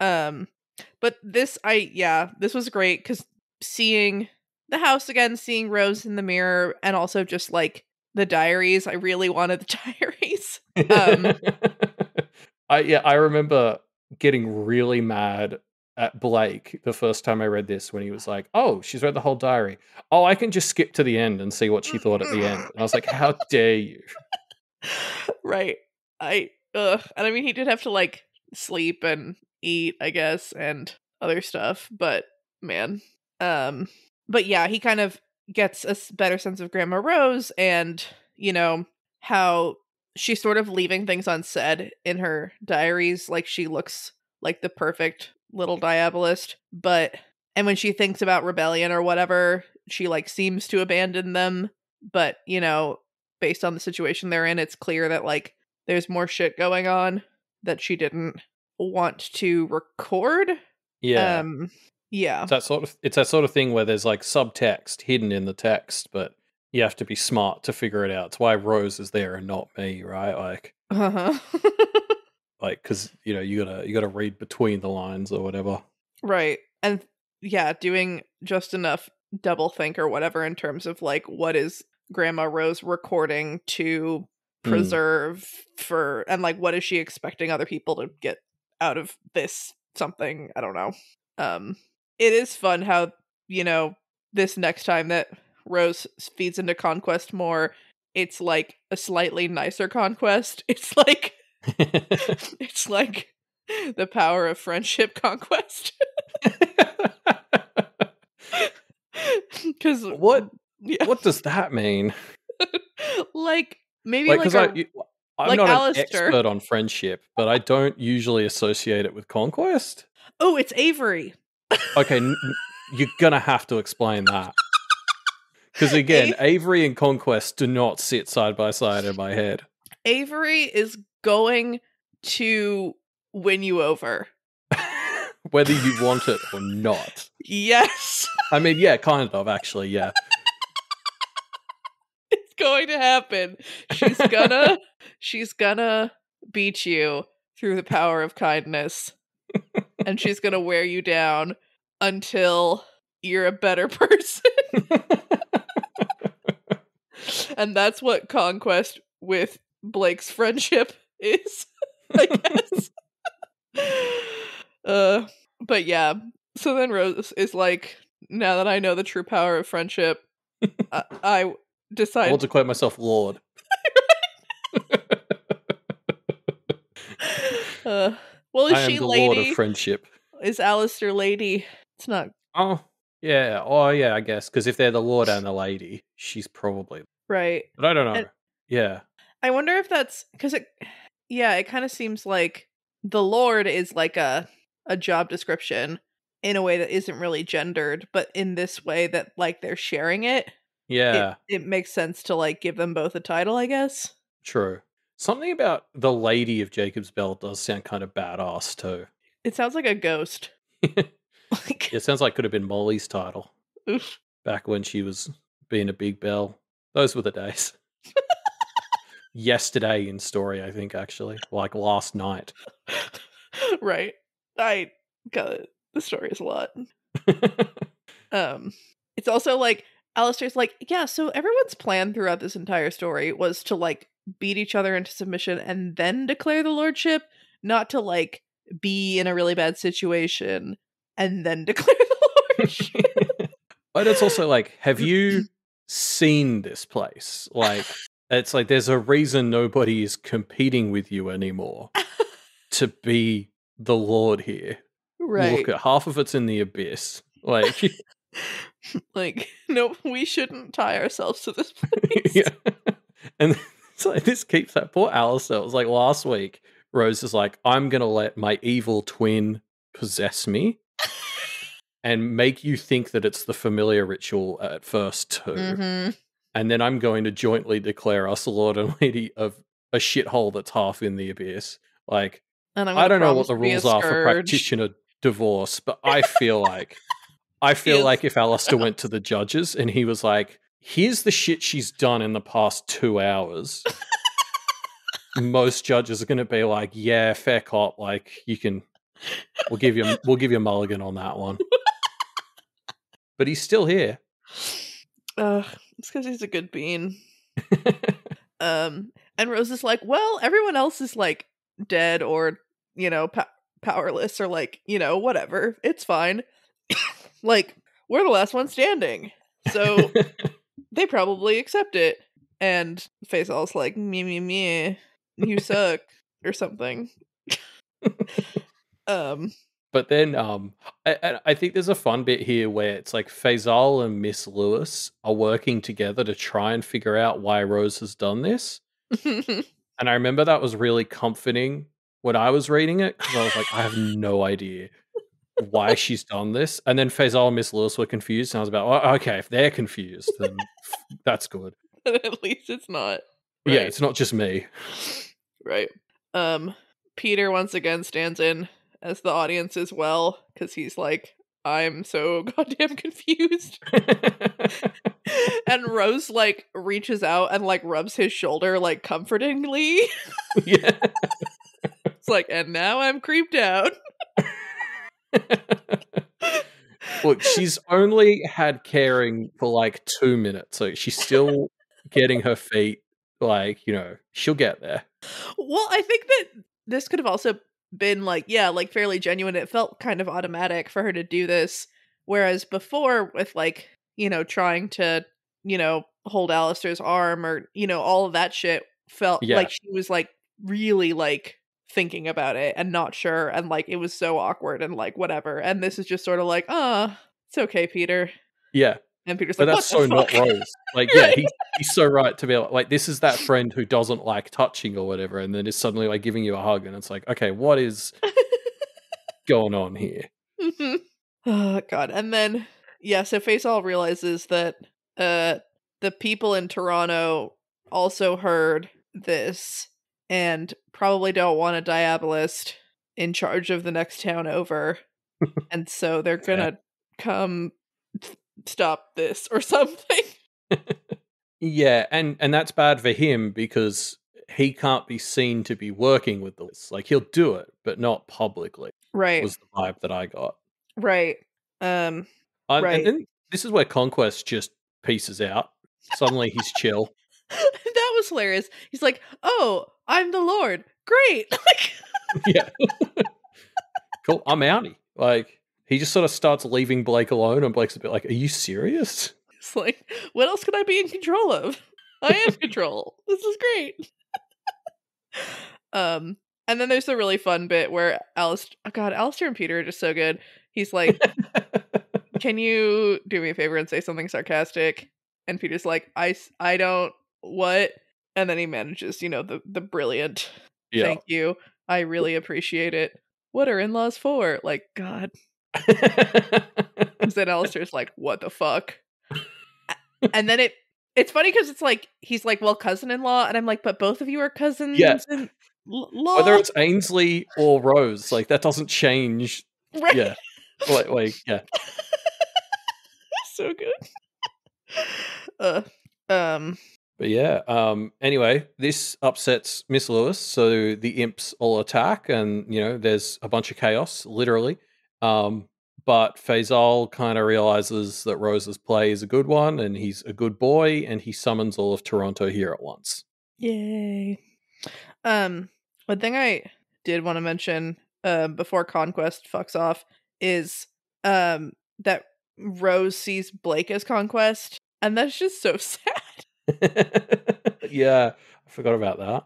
But this was great because seeing the house again, seeing Rose in the mirror, and also just like the diaries. I really wanted the diaries. I remember getting really mad at Blake the first time I read this when he was like, "Oh, she's read the whole diary. Oh, I can just skip to the end and see what she thought at the end." And I was like, "How dare you?" Right. And I mean, he did have to like sleep and eat, I guess, and other stuff, but man. But yeah, he kind of gets a better sense of Grandma Rose and, how she's sort of leaving things unsaid in her diaries. Like she looks like the perfect little diabolist, and when she thinks about rebellion or whatever, she like seems to abandon them. But, based on the situation they're in, it's clear that like there's more shit going on that she didn't want to record. Yeah. Yeah. It's that sort of thing where there's like subtext hidden in the text, but you have to be smart to figure it out. It's why Rose is there and not me, right? Like, like because you gotta read between the lines or whatever. Right, and yeah, doing just enough double think or whatever in terms of like what is Grandma Rose recording to preserve for, and like what is she expecting other people to get out of this something, I don't know. It is fun how, you know, this next time that Rose feeds into Conquest more, it's like a slightly nicer Conquest. It's like it's like the power of friendship Conquest. Because What yeah, what does that mean? like maybe Like, like because I'm like not an Alistair. expert on friendship, but I don't usually associate it with conquest. Oh, it's Avery. Okay, you're gonna have to explain that. Because again, Avery and Conquest do not sit side by side in my head. Avery is going to win you over. Whether you want it or not. Yes. I mean, yeah, kind of, actually, yeah. It's going to happen. She's gonna beat you through the power of kindness. And she's gonna wear you down until you're a better person. And that's what Conquest with Blake's friendship is, I guess. But yeah. So then Rose is like, now that I know the true power of friendship, I decide. I want to declare myself Lord. Well, is I am she the lady? Lord of friendship. Is Alistair lady? It's not. Oh, yeah. Oh, yeah, I guess. Because if they're the Lord and the Lady, she's probably... Right. But I don't know. And yeah. I wonder if that's... Because it kind of seems like the Lord is like a job description in a way that isn't really gendered, but in this way that like they're sharing it. Yeah. It makes sense to like give them both a title, I guess. True. Something about the Lady of Jacob's Bell does sound kind of badass too. It sounds like a ghost. Like, It sounds like it could have been Molly's title. oof. Back when she was being a big bell. Those were the days. Yesterday in story, I think, actually. Like last night. Right. I got it. The story is a lot. It's also like Alistair's like, yeah, so everyone's plan throughout this entire story was to like beat each other into submission and then declare the lordship, not to like be in a really bad situation and then declare the lordship. But it's also like, have you seen this place? Like, it's like there's a reason nobody is competing with you anymore to be the Lord here. Right. Look at half of it's in the abyss. Like, like, no, we shouldn't tie ourselves to this place. yeah. And so this keeps that poor Alistair. It was like last week, Rose is like, I'm going to let my evil twin possess me and make you think that it's the familiar ritual at first too. Mm-hmm. And then I'm going to jointly declare us Lord and Lady of a shithole that's half in the abyss. Like, And I don't know what the rules are for practitioner divorce, but I feel like if Alistair went to the judges and he was like, here's the shit she's done in the past 2 hours, most judges are going to be like, yeah, fair cop. Like, we'll give you a mulligan on that one. But he's still here. It's because he's a good bean. And Rose is like, well, everyone else is like dead or, you know, powerless or like, you know, whatever. It's fine. Like, we're the last one standing. So they probably accept it. And Faisal's like, me, you suck or something. But then I think there's a fun bit here where it's like Faisal and Miss Lewis are working together to try and figure out why Rose has done this. And I remember that was really comforting when I was reading it because I was like, I have no idea why she's done this. And then Faisal and Miss Lewis were confused, and I was about, well, okay, if they're confused, then that's good. At least it's not. Right? Yeah, it's not just me. Right. Peter once again stands in as the audience as well, because he's like, I'm so goddamn confused. And Rose like reaches out and like rubs his shoulder like comfortingly. Yeah. It's like, and now I'm creeped out. Look, she's only had caring for like 2 minutes, so she's still getting her feet. Like, she'll get there. Well, I think that this could have also been like, yeah, like fairly genuine. It felt kind of automatic for her to do this. Whereas before, with like, trying to, hold Alistair's arm or, all of that shit felt Yeah. like she was like really like thinking about it and not sure. And like it was so awkward and like whatever. And this is just sort of like, it's okay, Peter. Yeah. And Peter's But like, that's what the so not fuck? Rose. Like, yeah, Right. he's so right to be like, this is that friend who doesn't like touching or whatever, and then is suddenly like giving you a hug, and it's like, okay, what is going on here? Mhm. Oh god. And then so Faisal realizes that the people in Toronto also heard this and probably don't want a diabolist in charge of the next town over. And so they're Fair. gonna come stop this or something. Yeah, and that's bad for him because he can't be seen to be working with the list. Like, he'll do it, but not publicly. Right. Was the vibe that I got. Right. And Right. then this is where Conquest just pieces out. Suddenly he's chill. That was hilarious. He's like, "Oh, I'm the Lord. Great." Like Yeah. Cool. I'm outie. Like, he just sort of starts leaving Blake alone, and Blake's a bit like, are you serious? it's like, what else could I be in control of? I am control. This is great. And then there's the really fun bit where Alistair and Peter are just so good. He's like, "Can you do me a favor and say something sarcastic?" And Peter's like, I don't what? And then he manages, the brilliant Yeah. thank you. I really appreciate it. What are in-laws for? Like, God. And then Alistair's like, what the fuck? And then it's funny because it's like he's like, well, cousin-in-law, and I'm like, but both of you are cousins Yeah. in law, Whether it's Ainsley or Rose, like, that doesn't change. right? Yeah. Yeah. So good. But yeah, anyway, this upsets Miss Lewis, so the imps all attack, and there's a bunch of chaos, literally. But Faisal kind of realizes that Rose's play is a good one, and he's a good boy, and he summons all of Toronto here at once. Yay. One thing I did want to mention before Conquest fucks off is that Rose sees Blake as Conquest, and that's just so sad. Yeah, I forgot about that.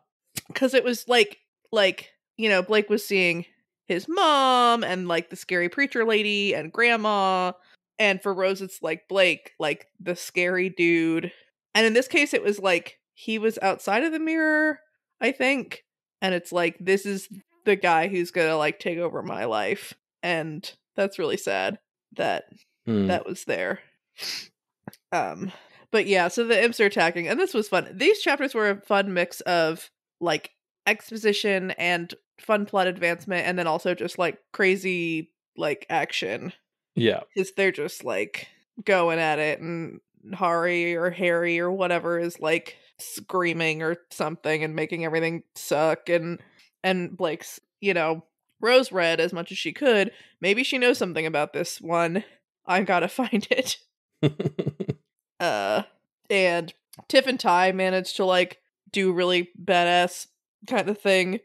Because it was like Blake was seeing his mom and like the scary preacher lady and grandma, and for Rose it's like Blake, like the scary dude. And in this case it was like he was outside of the mirror, I think, and it's like this is the guy who's gonna like take over my life, and that's really sad that that was there. But yeah, so the imps are attacking, and this was fun. These chapters were a fun mix of like exposition and fun plot advancement, and then also just like crazy like action. Yeah, Because they're just like going at it, and Harry or whatever is like screaming or something and making everything suck, and Blake's rose red as much as she could. Maybe she knows something about this one. I've got to find it. And Tiff and Ty managed to like do really badass kind of thing.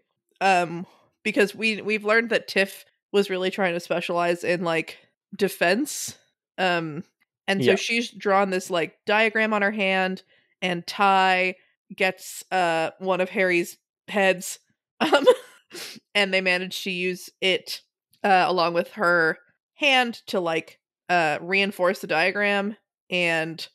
Because we've learned that Tiff was really trying to specialize in like defense. And so she's drawn this like diagram on her hand, and Ty gets one of Harry's heads. And they managed to use it along with her hand to like reinforce the diagram and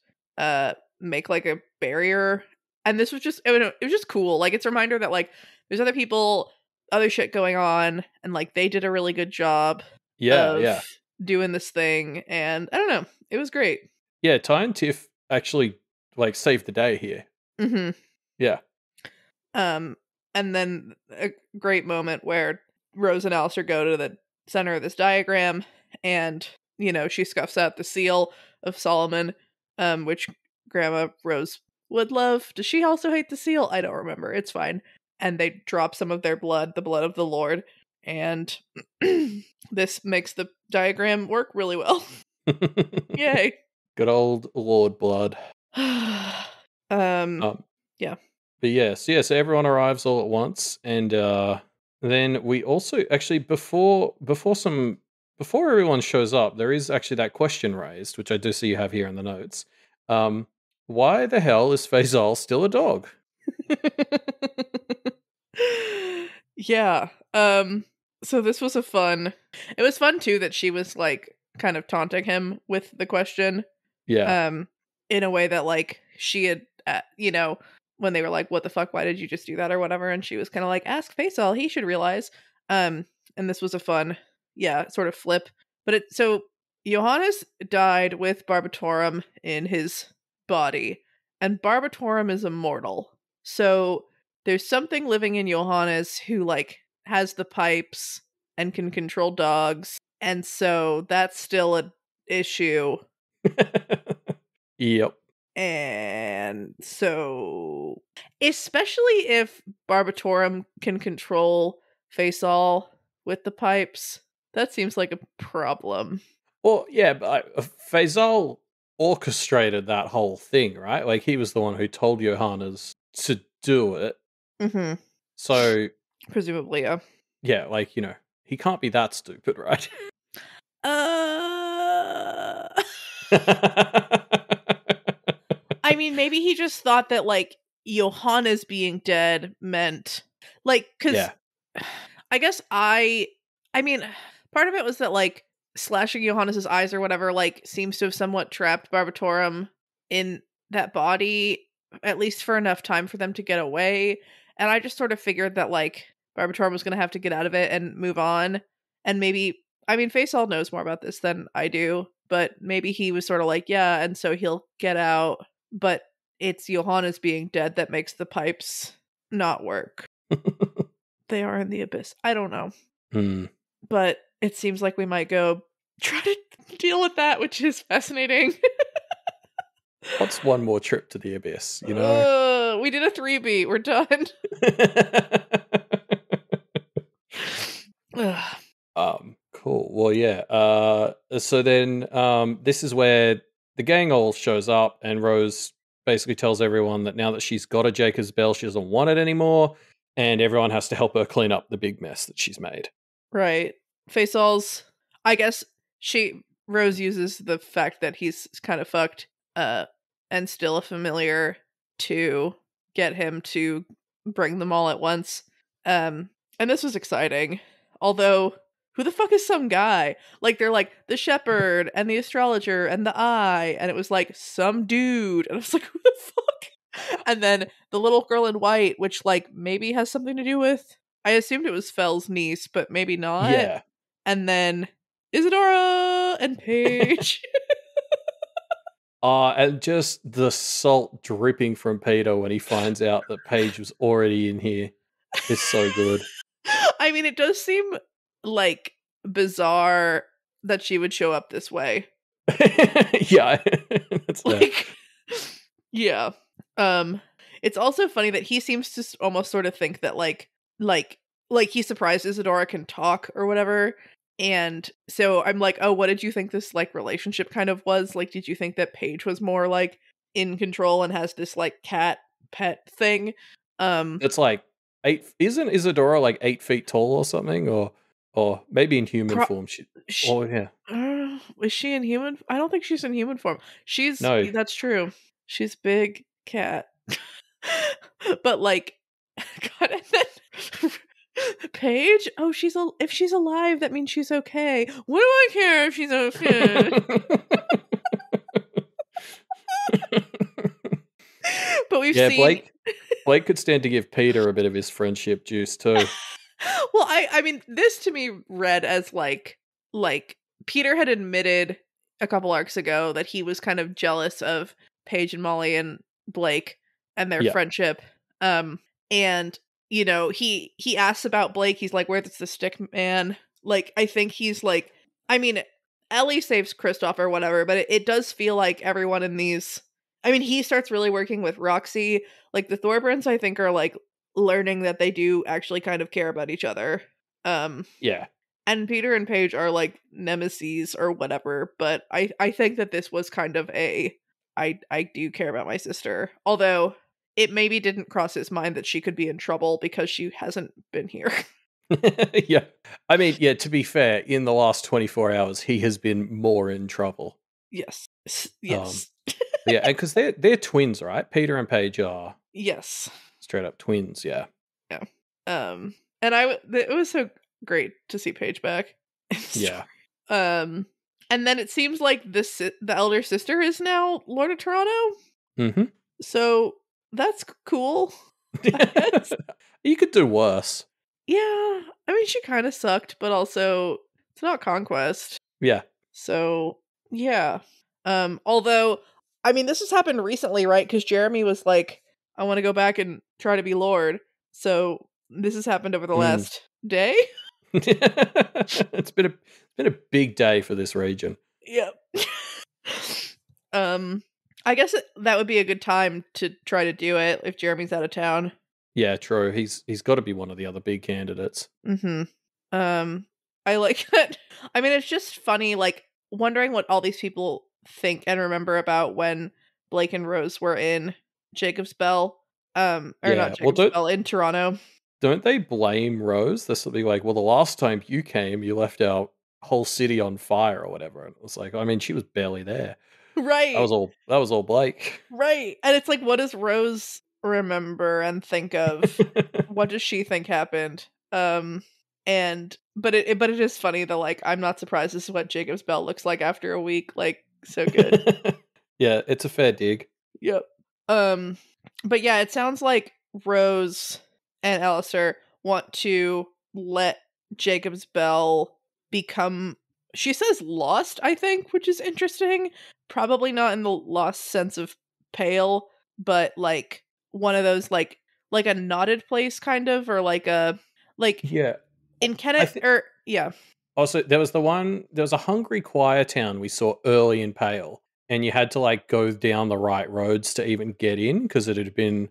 make like a barrier. And this was just it was just cool. Like it's a reminder that like there's other people, other shit going on, and like they did a really good job of doing this thing. And I don't know, it was great. Yeah, Ty and Tiff actually like saved the day here. Mm-hmm. Yeah. And then a great moment where Rose and Alistair go to the center of this diagram, and she scuffs out the seal of Solomon, which Grandma Rose would love. Does she also hate the seal? I don't remember. It's fine. And they drop some of their blood, the blood of the Lord, and this makes the diagram work really well. Yay. Good old Lord Blood. um Um, yeah. but so everyone arrives all at once, and then we also actually before everyone shows up, there is actually that question raised, which I do see you have here in the notes. Um, why the hell is Faisal still a dog? Yeah. So this was it was fun too that she was like kind of taunting him with the question. Yeah. In a way that like she had when they were like, what the fuck, why did you just do that or whatever, and she was kind of like, ask Faisal, he should realize. And this was a fun sort of flip. So Johannes died with Barbatorum in his body, and Barbatorum is immortal. So there's something living in Johannes who like has the pipes and can control dogs, and so that's still an issue. Yep. And so, especially if Barbatorum can control Faisal with the pipes, that seems like a problem. Well, yeah, but Faisal orchestrated that whole thing, right? Like he was the one who told Johannes to do it. Mm-hmm. So Presumably, yeah. yeah, like he can't be that stupid, right? I mean, maybe he just thought that like Johannes being dead meant like because Yeah. I guess I mean, part of it was that like slashing Johannes's eyes or whatever like seems to have somewhat trapped Barbatorum in that body, at least for enough time for them to get away. And I just sort of figured that like Barbatorum was going to have to get out of it and move on. And maybe, I mean, Faisal knows more about this than I do, but maybe he was sort of like, yeah, and so he'll get out. But it's Johannes being dead that makes the pipes not work. They are in the abyss. I don't know. But it seems like we might go try to deal with that, which is fascinating. What's one more trip to the abyss, you know? We did a 3B. We're done. Cool. Well, yeah. So then this is where the gang all shows up, and Rose basically tells everyone that now that she's got a Jacob's Bell, she doesn't want it anymore, and everyone has to help her clean up the big mess that she's made. Right. Faisal's, I guess Rose uses the fact that he's kind of fucked and still a familiar to get him to bring them all at once. And this was exciting. Although, who the fuck is some guy? Like, they're like, the shepherd, and the astrologer, and the eye, and it was like, some dude. And I was like, who the fuck? And then the little girl in white, which, like, maybe has something to do with... I assumed it was Fell's niece, but maybe not. Yeah. And then Isadora and Paige. And just the salt dripping from Peter when he finds out that Paige was already in here is so good. I mean, it does seem like bizarre that she would show up this way. Yeah. That's like yeah. It's also funny that he seems to almost sort of think that like he's surprised Isadora can talk or whatever. And so I'm like, oh, what did you think this like relationship kind of was? Like, did you think that Paige was more like in control and has this like cat pet thing? It's like isn't Isadora like 8 feet tall or something? Or maybe in human form. Is she in human? I don't think she's in human form. No. That's true. She's big cat. But like, God, and then Paige? Oh, if she's alive, that means she's okay. What do I care if she's okay? But we've seen Blake could stand to give Peter a bit of his friendship juice too. Well, I mean, this to me read as like Peter had admitted a couple arcs ago that he was kind of jealous of Paige and Molly and Blake and their friendship. And you know, he asks about Blake. He's like, "Where's the stick man?" Like, I think he's like, I mean, Ellie saves Kristoff or whatever, but it does feel like everyone in these. I mean, he starts really working with Roxy. Like the Thorbrands, I think, are like learning that they do actually kind of care about each other. Yeah. and Peter and Paige are like nemesis or whatever, but I think that this was kind of I do care about my sister. Although it maybe didn't cross his mind that she could be in trouble because she hasn't been here. Yeah. I mean, yeah, to be fair, in the last 24 hours, he has been more in trouble. Yes. Um, Yes. yeah, and because they're twins, right? Peter and Paige are Yes. straight up twins, yeah. Yeah. And it was so great to see Paige back. Yeah. And then it seems like the elder sister is now Lord of Toronto. Mm-hmm. So that's cool. You could do worse. Yeah, I mean, she kind of sucked, but also it's not Conquest. Yeah. So yeah. Although, I mean, this has happened recently, right? Because Jeremy was like, "I want to go back and try to be Lord." So this has happened over the last day. It's been a big day for this region. Yep. I guess that would be a good time to try to do it if Jeremy's out of town. Yeah, true. He's got to be one of the other big candidates. Mm-hmm. I like that. I mean, it's just funny, like, wondering what all these people think and remember about when Blake and Rose were in Jacob's Bell. Or not Jacob's Bell, in Toronto. Don't they blame Rose? There's something like, well, the last time you came, you left our whole city on fire or whatever. And it was like, I mean, she was barely there. Right. That was all Blake. Right. And it's like, what does Rose remember and think of? What does she think happened? But it is funny that, like, I'm not surprised this is what Jacob's Bell looks like after a week. Like, so good. Yeah, it's a fair dig. Yep. But yeah, it sounds like Rose and Alistair want to let Jacob's Bell become, she says, lost, I think, which is interesting. Probably not in the lost sense of pale, but like one of those like a knotted place kind of, or like a yeah. In Kenneth yeah. Also, there was a hungry choir town we saw early in Pale, and you had to like go down the right roads to even get in because it had been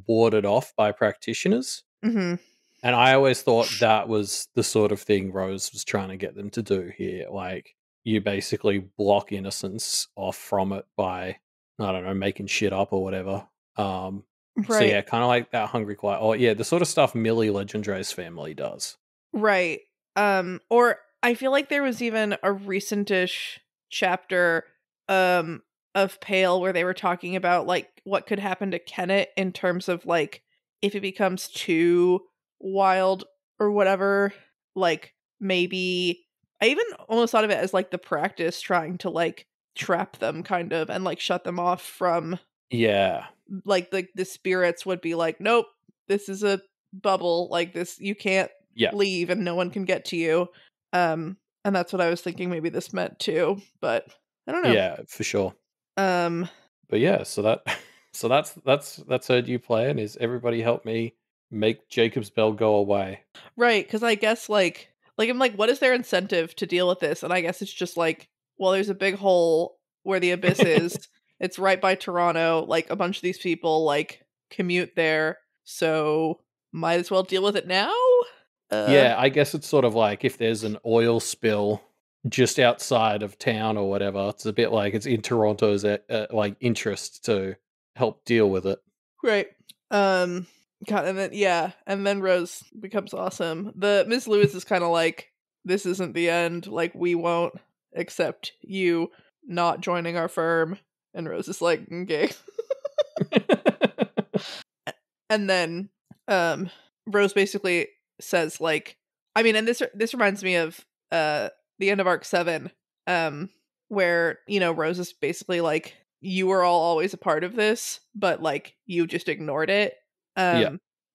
warded off by practitioners. Mm-hmm. And I always thought that was the sort of thing Rose was trying to get them to do here. Like, you basically block innocence off from it by, I don't know, making shit up or whatever. Right. So yeah, kind of like that hungry choir. Oh yeah, the sort of stuff Millie Legendre's family does. Right. Or I feel like there was even a recentish chapter of Pale where they were talking about like what could happen to Kenneth in terms of like if it becomes too wild or whatever. Like, maybe I even almost thought of it as like the practice trying to like trap them kind of and like shut them off from, yeah, like the spirits would be like, nope, this is a bubble, like this, you can't leave and no one can get to you. And that's what I was thinking maybe this meant too, but I don't know. Yeah, for sure. But yeah, so that's her new plan is everybody help me make Jacob's Bell go away. Right, because I guess like I'm like, what is their incentive to deal with this? And I guess it's just like, well, there's a big hole where the abyss is. It's right by Toronto. Like, a bunch of these people like commute there, so might as well deal with it now. Yeah, I guess it's sort of like if there's an oil spill just outside of town or whatever, it's a bit like it's in Toronto's like interest to help deal with it. Right. God, and then Rose becomes awesome. The Ms. Lewis is kind of like, this isn't the end. Like, we won't accept you not joining our firm. And Rose is like, okay. And then Rose basically says like, I mean, and this reminds me of the end of Arc 7, where, you know, Rose is basically like, you were all always a part of this, but like you just ignored it.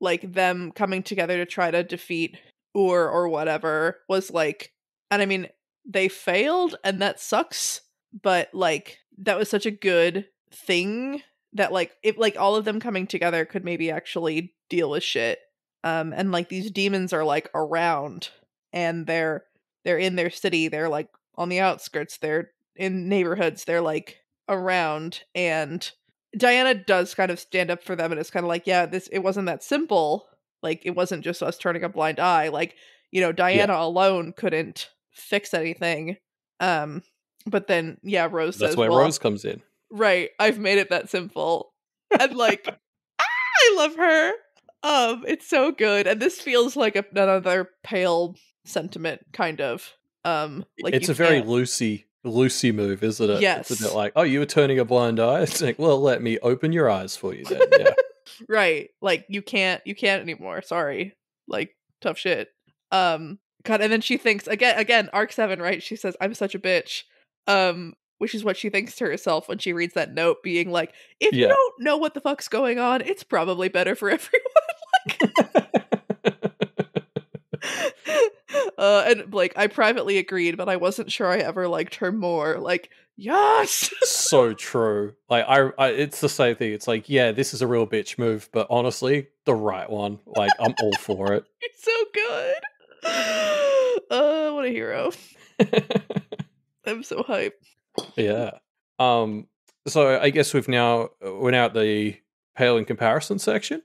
Like, them coming together to try to defeat or whatever was like, and I mean, they failed and that sucks, but like that was such a good thing that like, if like all of them coming together could maybe actually deal with shit. And like these demons are like around, and they're in their city, they're like on the outskirts, they're in neighborhoods, they're like around, and Diana does kind of stand up for them, and it's kind of like, yeah, it wasn't that simple. Like, it wasn't just us turning a blind eye. Like, Diana alone couldn't fix anything. But then Rose That's says, where well, Rose comes in. right, I've made it that simple. And like I love her. It's so good. And this feels like another pale sentiment kind of. Like It's you a very can't. Lucy move, isn't it? It's a bit Yes. like, oh, you were turning a blind eye. It's like, well, let me open your eyes for you then. Yeah. Right. Like you can't anymore. Sorry. Like tough shit. God, and then she thinks again, arc 7, right? She says, I'm such a bitch. Which is what she thinks to herself when she reads that note, being like, if you Yeah. don't know what the fuck's going on, it's probably better for everyone. And like I privately agreed, but I wasn't sure I ever liked her more. Like, yes. So true. Like I it's the same thing. It's like, yeah, this is a real bitch move, but honestly, the right one. Like I'm all for it. It's so good. What a hero. I'm so hyped. Yeah. So I guess we're now at the pale in comparison section.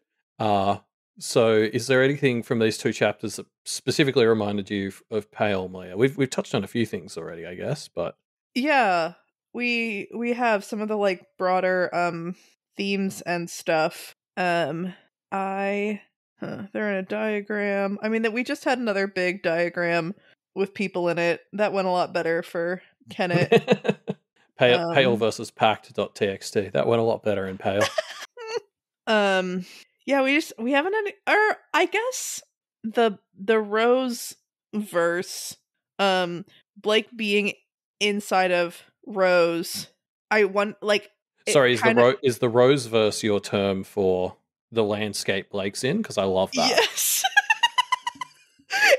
So is there anything from these two chapters that specifically reminded you of Pale, Maya? We've touched on a few things already, I guess, but yeah, we have some of the like broader themes and stuff. They're in a diagram. I mean, that we just had another big diagram with people in it. That went a lot better for Kenneth. Pale versus Pact.txt. That went a lot better in Pale. Yeah, we haven't any, or I guess the Rose verse, Blake being inside of Rose. I want like Sorry, is the Rose verse your term for the landscape Blake's in? Because I love that. Yes.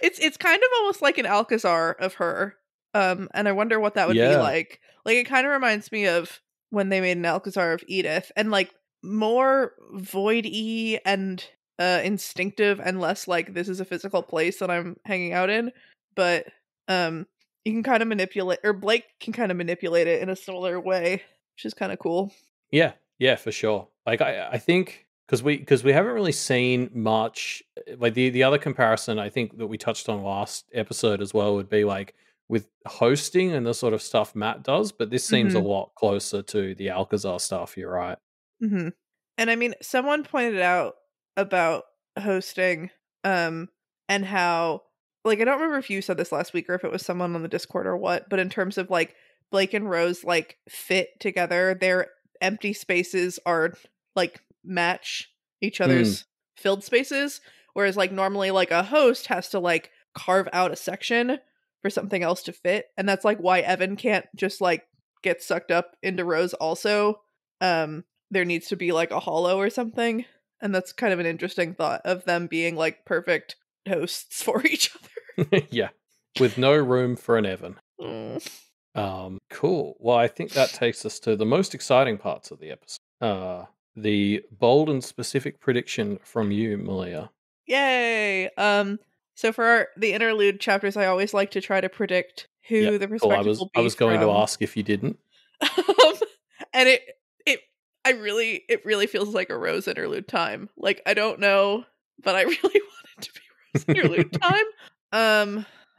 It's kind of almost like an Alcazar of her. And I wonder what that would be like. Like it kind of reminds me of when they made an Alcazar of Edith, and like more void-y and instinctive, and less like this is a physical place that I'm hanging out in. But you can kind of manipulate, or Blake can kind of manipulate it in a similar way, which is kind of cool. Yeah, for sure. Like I think because we haven't really seen much. Like the other comparison I think that we touched on last episode as well would be like with hosting and the sort of stuff Matt does, but this seems a lot closer to the Alcazar stuff. You're right. Mm-hmm. And I mean, someone pointed out about hosting, and how, like, I don't remember if you said this last week or if it was someone on the Discord or what, but in terms of like Blake and Rose like fit together, their empty spaces are like match each other's filled spaces, whereas like normally like a host has to like carve out a section for something else to fit, and that's like why Evan can't just like get sucked up into Rose also. There needs to be like a hollow or something, and that's kind of an interesting thought of them being like perfect hosts for each other. Yeah, with no room for an Evan. Cool. Well, I think that takes us to the most exciting parts of the episode. The bold and specific prediction from you, Malia. Yay! So for the interlude chapters, I always like to try to predict who the perspective will be. I was going to ask if you didn't. And it really feels like a Rose interlude time. Like I don't know, but I really want it to be Rose interlude time.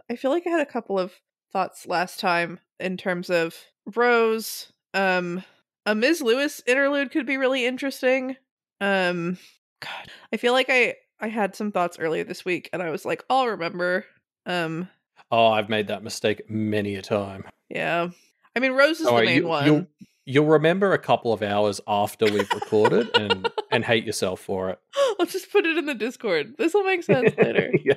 I feel like I had a couple of thoughts last time in terms of Rose. A Ms. Lewis interlude could be really interesting. God, I feel like I had some thoughts earlier this week, and I was like, I'll remember. Oh, I've made that mistake many a time. Yeah, I mean, Rose is the main one. You'll remember a couple of hours after we've recorded and hate yourself for it. I'll just put it in the Discord. This will make sense later. Yeah.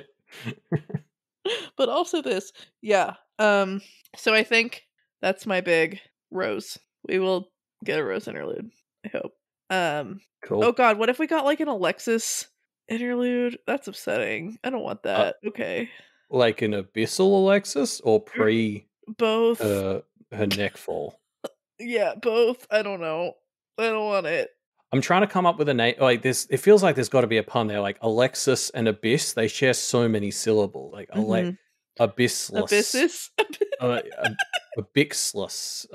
But also this. Yeah. So I think that's my big Rose. We will get a Rose interlude, I hope. Cool. Oh god, what if we got like an Alexis interlude? That's upsetting. I don't want that. Okay. Like an abyssal Alexis or pre both her neck fall? Yeah, both. I don't know. I don't want it. I'm trying to come up with a name like this. It feels like there's got to be a pun there. Like Alexis and Abyss, they share so many syllables. Like Abyssless. Abyssus. Abyssless.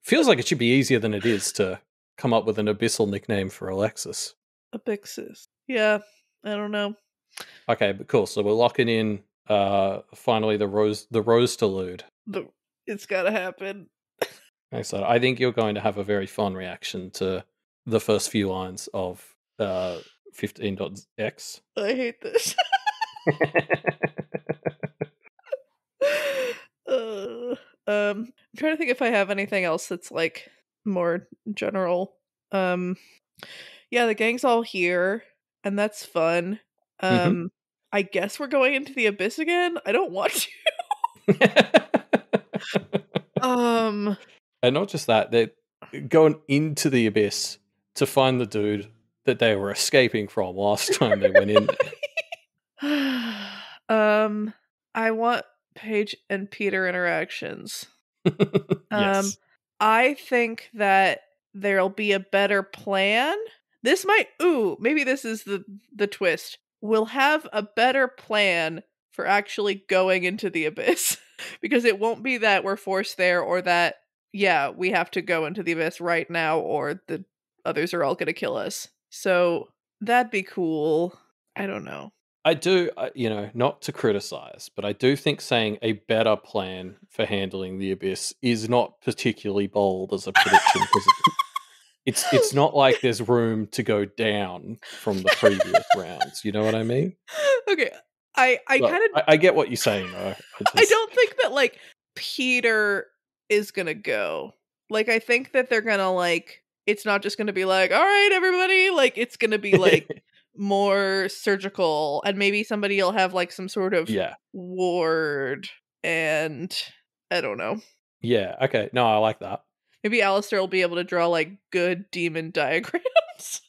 Feels like it should be easier than it is to come up with an abyssal nickname for Alexis. Abyssus. Yeah, I don't know. Okay, but cool. So we're locking in finally the rose delude. It's gotta happen. So I think you're going to have a very fun reaction to the first few lines of 15.x. I hate this. I'm trying to think if I have anything else that's like more general. Yeah, the gang's all here, and that's fun. Mhm. I guess we're going into the abyss again. I don't want to. And not just that, they're going into the abyss to find the dude that they were escaping from last time they went in I want Paige and Peter interactions. there. Yes. I think that there'll be a better plan. This might maybe this is the twist. We'll have a better plan for actually going into the abyss. Because it won't be that we're forced there or that we have to go into the abyss right now or the others are all going to kill us. So that'd be cool. I don't know. I do, not to criticize, but I do think saying a better plan for handling the abyss is not particularly bold as a prediction because it's not like there's room to go down from the previous rounds. You know what I mean? Okay. I But kind of I get what you're saying though. I don't think that like Peter is gonna go. Like I think that they're gonna like it's not just gonna be like, all right, everybody, like it's gonna be like more surgical and maybe somebody will have like some sort of Yeah. ward and I don't know. Yeah. Okay. No, I like that. Maybe Alistair will be able to draw like good demon diagrams.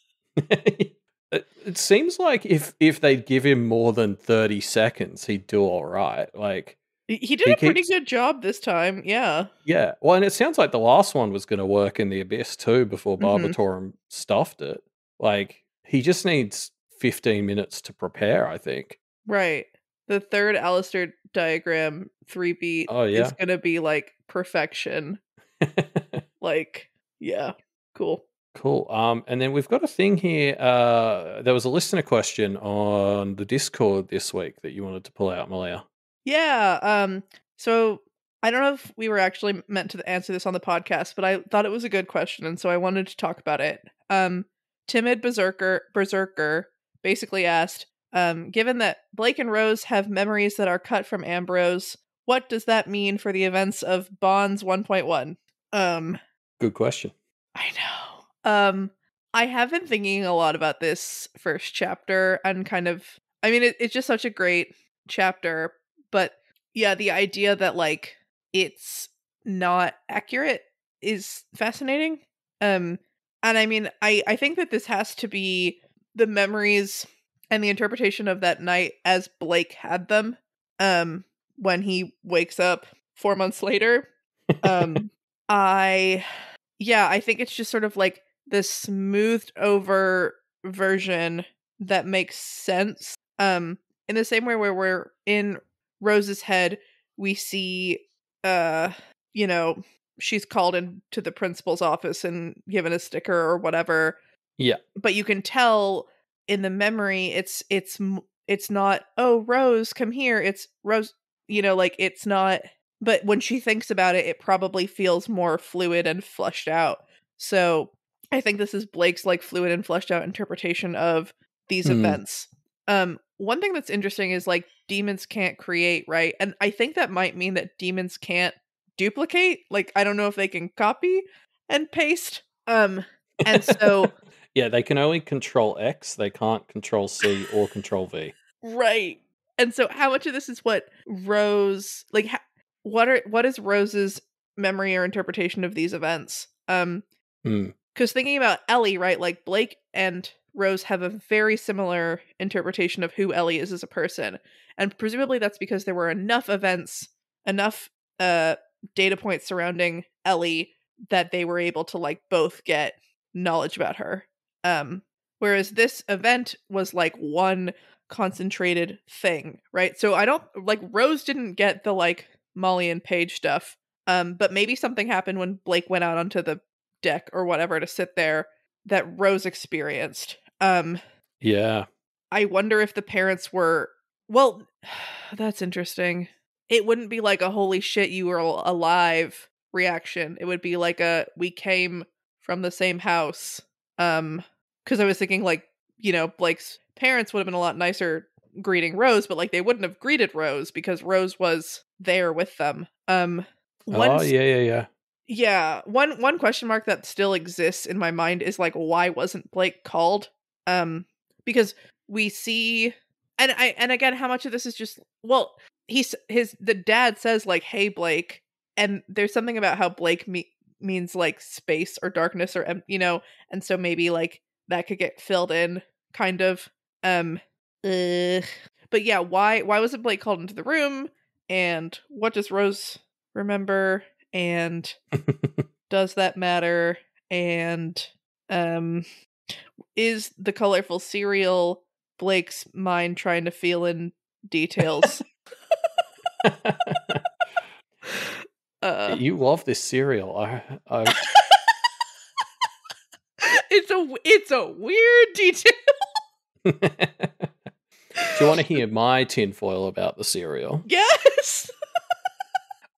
It seems like if they'd give him more than 30 seconds, he'd do all right. Like He did he a pretty keeps good job this time, yeah. Yeah. Well, and it sounds like the last one was going to work in the abyss too before Mhm. Barbatorum stuffed it. Like he just needs 15 minutes to prepare, I think. Right. The third Alistair diagram 3-beat Oh is yeah. gonna be like perfection. Like, yeah, cool. Cool. And then we've got a thing here. There was a listener question on the Discord this week that you wanted to pull out, Malia. Yeah, so I don't know if we were actually meant to answer this on the podcast, but I thought it was a good question, and so I wanted to talk about it. Timid Berserker basically asked, given that Blake and Rose have memories that are cut from Ambrose, what does that mean for the events of Bonds 1.1? Good question. I know. I have been thinking a lot about this first chapter and kind of I mean it's just such a great chapter, but yeah, the idea that like it's not accurate is fascinating. And I mean I think that this has to be the memories and the interpretation of that night as Blake had them when he wakes up 4 months later. I I think it's just sort of like this smoothed over version that makes sense. In the same way where we're in Rose's head, we see you know, she's called into the principal's office and given a sticker or whatever. Yeah. But you can tell in the memory it's not, "Oh, Rose, come here." It's Rose, like it's not but when she thinks about it, it probably feels more fluid and flushed out. So I think this is Blake's like fluid and flushed out interpretation of these Hmm. events. One thing that's interesting is like demons can't create, right? And I think that might mean that demons can't duplicate. Like I don't know if they can copy and paste. And so Yeah, they can only control X. They can't control C or control V. right. And so how much of this is what Rose like what is Rose's memory or interpretation of these events? Hmm. Cuz thinking about Ellie, right? Like Blake and Rose have a very similar interpretation of who Ellie is as a person. And presumably that's because there were enough events, enough data points surrounding Ellie that they were able to like both get knowledge about her. Whereas this event was like one concentrated thing, right? So I don't like Rose didn't get the like Molly and Paige stuff. But maybe something happened when Blake went out onto the deck or whatever to sit there that Rose experienced. Yeah. I wonder if the parents were, well, that's interesting. It wouldn't be like a holy shit you were alive reaction. It would be like a we came from the same house. Cuz I was thinking like, Blake's parents would have been a lot nicer greeting Rose, but like they wouldn't have greeted Rose because Rose was there with them. One Oh, yeah. yeah, one question mark that still exists in my mind is like why wasn't Blake called? Because we see, and again, how much of this is just, well, the dad says like, "Hey Blake," and there's something about how Blake means like space or darkness or and so maybe like that could get filled in kind of. But yeah, why wasn't Blake called into the room? And what does Rose remember? And does that matter? And is the colorful cereal Blake's mind trying to feel in details? You love this cereal. I it's a weird detail. Do you want to hear my tinfoil about the cereal? Yes.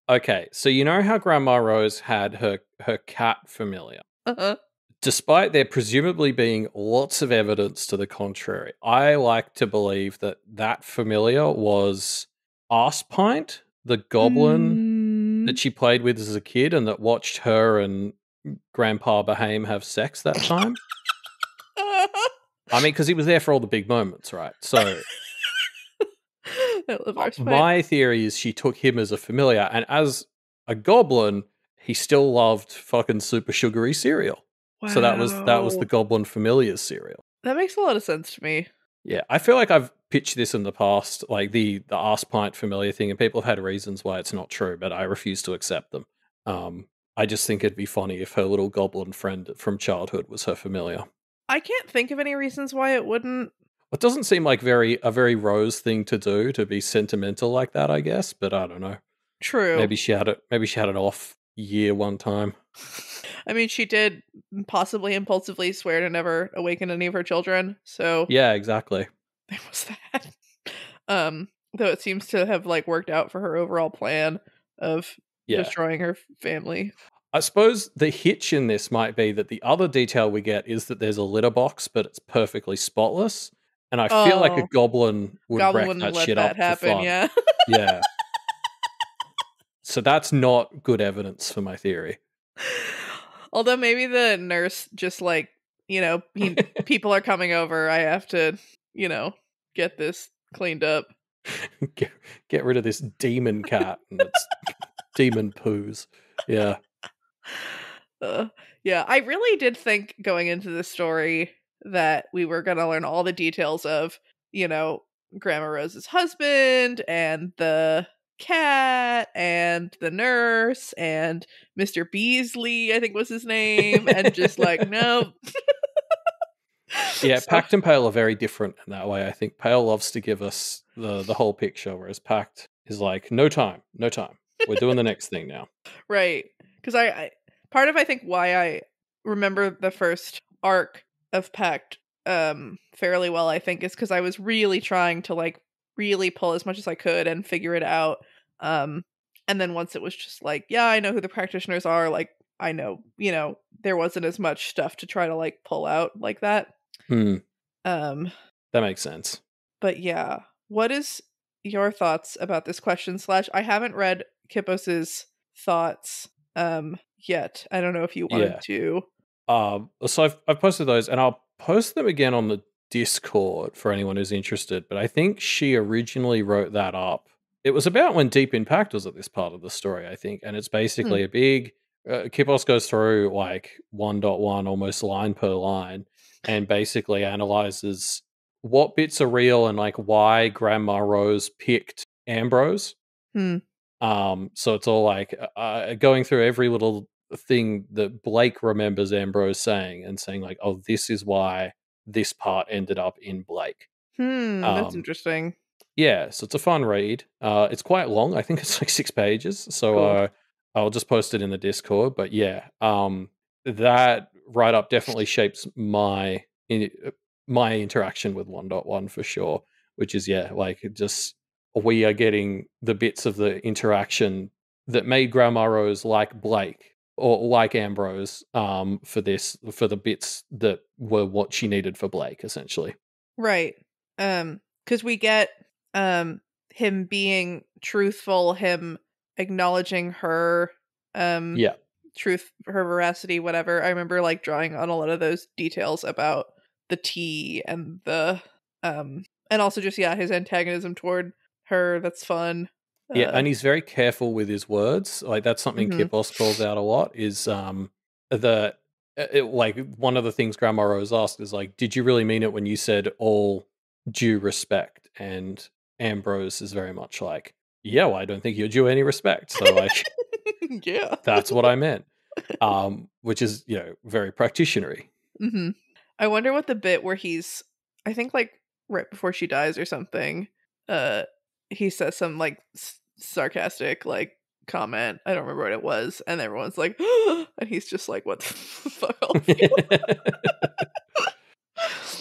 Okay, so you know how Grandma Rose had her cat Familiar? Uh-huh. Despite there presumably being lots of evidence to the contrary, I like to believe that Familiar was Arspint, the goblin that she played with as a kid and that watched her and Grandpa Bahame have sex that time. I mean, because he was there for all the big moments, right? So my theory is she took him as a familiar, and as a goblin, he still loved fucking super sugary cereal. Wow. So that was the goblin familiar cereal. That makes a lot of sense to me. Yeah, I feel like I've pitched this in the past, like the arse pint familiar thing, and people have had reasons why it's not true, but I refuse to accept them. I just think it'd be funny if her little goblin friend from childhood was her familiar. I can't think of any reasons why it wouldn't. It doesn't seem like a very Rose thing to do, to be sentimental like that, I guess, but I don't know. True. Maybe she had an off year one time. I mean, she did possibly impulsively swear to never awaken any of her children, so yeah, exactly. There was that. Though it seems to have like worked out for her overall plan of destroying her family. I suppose the hitch in this might be that the other detail we get is that there's a litter box, but it's perfectly spotless. And I feel like a goblin would wreck that shit up for fun. Yeah. Yeah. So that's not good evidence for my theory. Although maybe the nurse just like, people are coming over. I have to, get this cleaned up. Get rid of this demon cat and its demon poos. Yeah. Yeah, I really did think going into this story that we were going to learn all the details of, Grandma Rose's husband and the cat and the nurse and Mr. Beasley, I think was his name, and just like, no. Yeah, Pact and Pale are very different in that way. I think Pale loves to give us the whole picture, whereas Pact is like, no time. We're doing the next thing now. Right. Because I part of I think why I remember the first arc of Pact fairly well, I think, is because I was really trying to like really pull as much as I could and figure it out. And then once it was just like, yeah, I know who the practitioners are, like I know, there wasn't as much stuff to try to like pull out like that. That makes sense. But yeah, what is your thoughts about this question? / I haven't read Kippos's thoughts yet. I don't know if you wanted to. So I've posted those, and I'll post them again on the Discord for anyone who's interested. But I think she originally wrote that up. It was about when Deep Impact was at this part of the story, I think, and it's basically a big. Kippos goes through like 1.1, almost line per line, and basically analyzes what bits are real and like why Grandma Rose picked Ambrose. So it's all like going through every little thing that Blake remembers Ambrose saying and saying like, oh, this is why this part ended up in Blake. That's interesting. Yeah, so it's a fun read. It's quite long. I think it's like 6 pages. So cool. I'll just post it in the Discord. But yeah, that write-up definitely shapes my my interaction with 1.1 for sure, which is like just we are getting the bits of the interaction that made Grandma Rose like Blake or like Ambrose for the bits that were what she needed for Blake, essentially. Right. Because we get him being truthful, him acknowledging her Yeah. truth, her veracity, whatever. I remember like drawing on a lot of those details about the tea and the and also just his antagonism toward her. That's fun. Yeah, and he's very careful with his words. Like that's something Mhm. Kit Boss calls out a lot. Is the like one of the things Grandma Rose asked is like, did you really mean it when you said all due respect? And Ambrose is very much like, yeah, well, I don't think you're due any respect. So like, Yeah. that's what I meant. Which is very practitionery. Mm-hmm. I wonder what the bit where I think like right before she dies or something, he says some like sarcastic like comment. I don't remember what it was, and everyone's like, and he's just like, "What the fuck?" All of you?"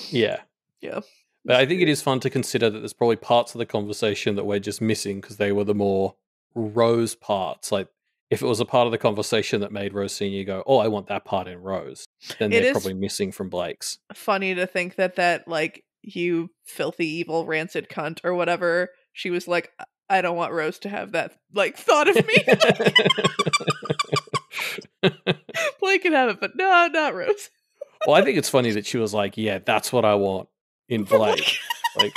Yeah. Yeah. But I think it is fun to consider that there's probably parts of the conversation that we're just missing because they were the more Rose parts. Like, if it was a part of the conversation that made Rose Senior go, "Oh, I want that part in Rose," then It they're is probably missing from Blake's. funny to think that like, you filthy evil rancid cunt or whatever, she was like, I don't want Rose to have that like thought of me. Blake can have it, but no, not Rose. Well, I think it's funny that she was like, "Yeah, that's what I want in Blake." Like,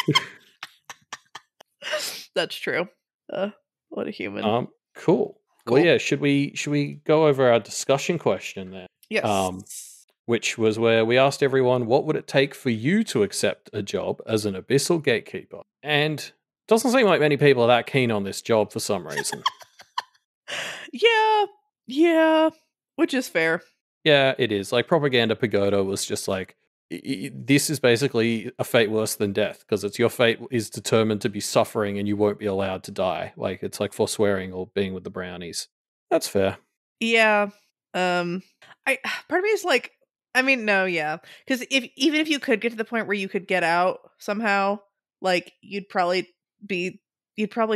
that's true. What a human. Cool. Well, yeah. Should we go over our discussion question then? Yes. Which was where we asked everyone, what would it take for you to accept a job as an abyssal gatekeeper? And it doesn't seem like many people are that keen on this job for some reason. Yeah, which is fair. Yeah, it is. Like Propaganda Pagoda was just like, this is basically a fate worse than death because it's your fate is determined to be suffering and you won't be allowed to die. Like it's like forswearing or being with the brownies. That's fair. Yeah. I part of me is like, I mean, no, yeah, because even if you could get to the point where you could get out somehow, like you'd probably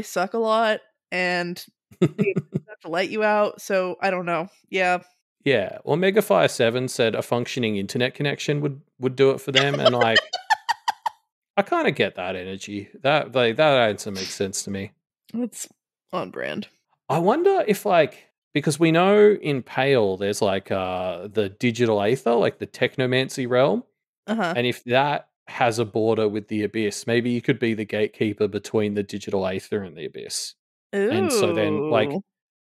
suck a lot and they'd have to let you out. So I don't know. Yeah. Yeah. Well, Megafire 7 said a functioning internet connection would do it for them, and like I kind of get that energy. That answer makes sense to me. It's on brand. I wonder if because we know in Pale there's like the digital aether, like the technomancy realm. Uh-huh. And if that has a border with the abyss, maybe you could be the gatekeeper between the digital aether and the abyss. Ooh. And so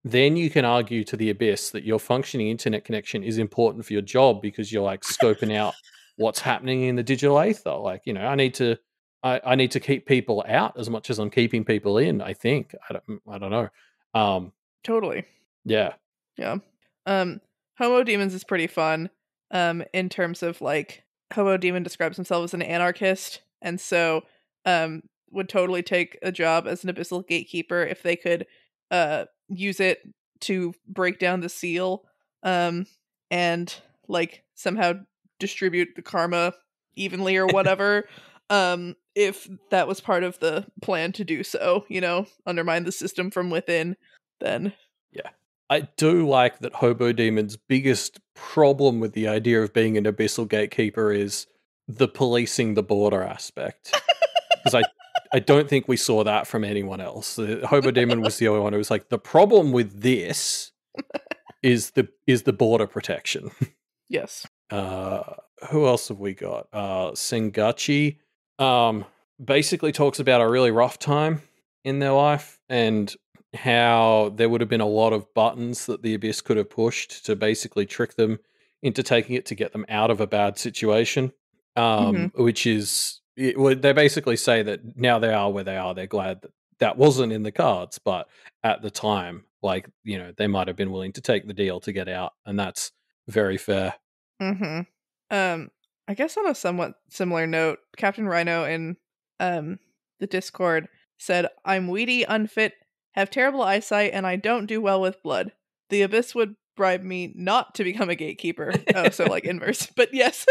then you can argue to the abyss that your functioning internet connection is important for your job because you're like scoping out what's happening in the digital aether. Like, I need to keep people out as much as I'm keeping people in, I think. I don't know. Totally. Yeah. Yeah. Homo Demons is pretty fun. In terms of like Homo Demon describes himself as an anarchist, and so would totally take a job as an abyssal gatekeeper if they could use it to break down the seal and like somehow distribute the karma evenly or whatever. If that was part of the plan to do so, undermine the system from within, then yeah. I do like that Hobo Demon's biggest problem with the idea of being an abyssal gatekeeper is the policing the border aspect. Because I don't think we saw that from anyone else. Hobo Demon was the only one who was like, the problem with this is the border protection. Yes. Who else have we got? Sengachi basically talks about a really rough time in their life and how there would have been a lot of buttons that the Abyss could have pushed to basically trick them into taking it to get them out of a bad situation. Which is, they basically say that now they are where they are. They're glad that wasn't in the cards, but at the time, they might have been willing to take the deal to get out, and that's very fair. I guess on a somewhat similar note, Captain Rhino in the Discord said, "I'm weedy, unfit, have terrible eyesight, and I don't do well with blood. The Abyss would bribe me not to become a gatekeeper." Oh, so like inverse. But yes.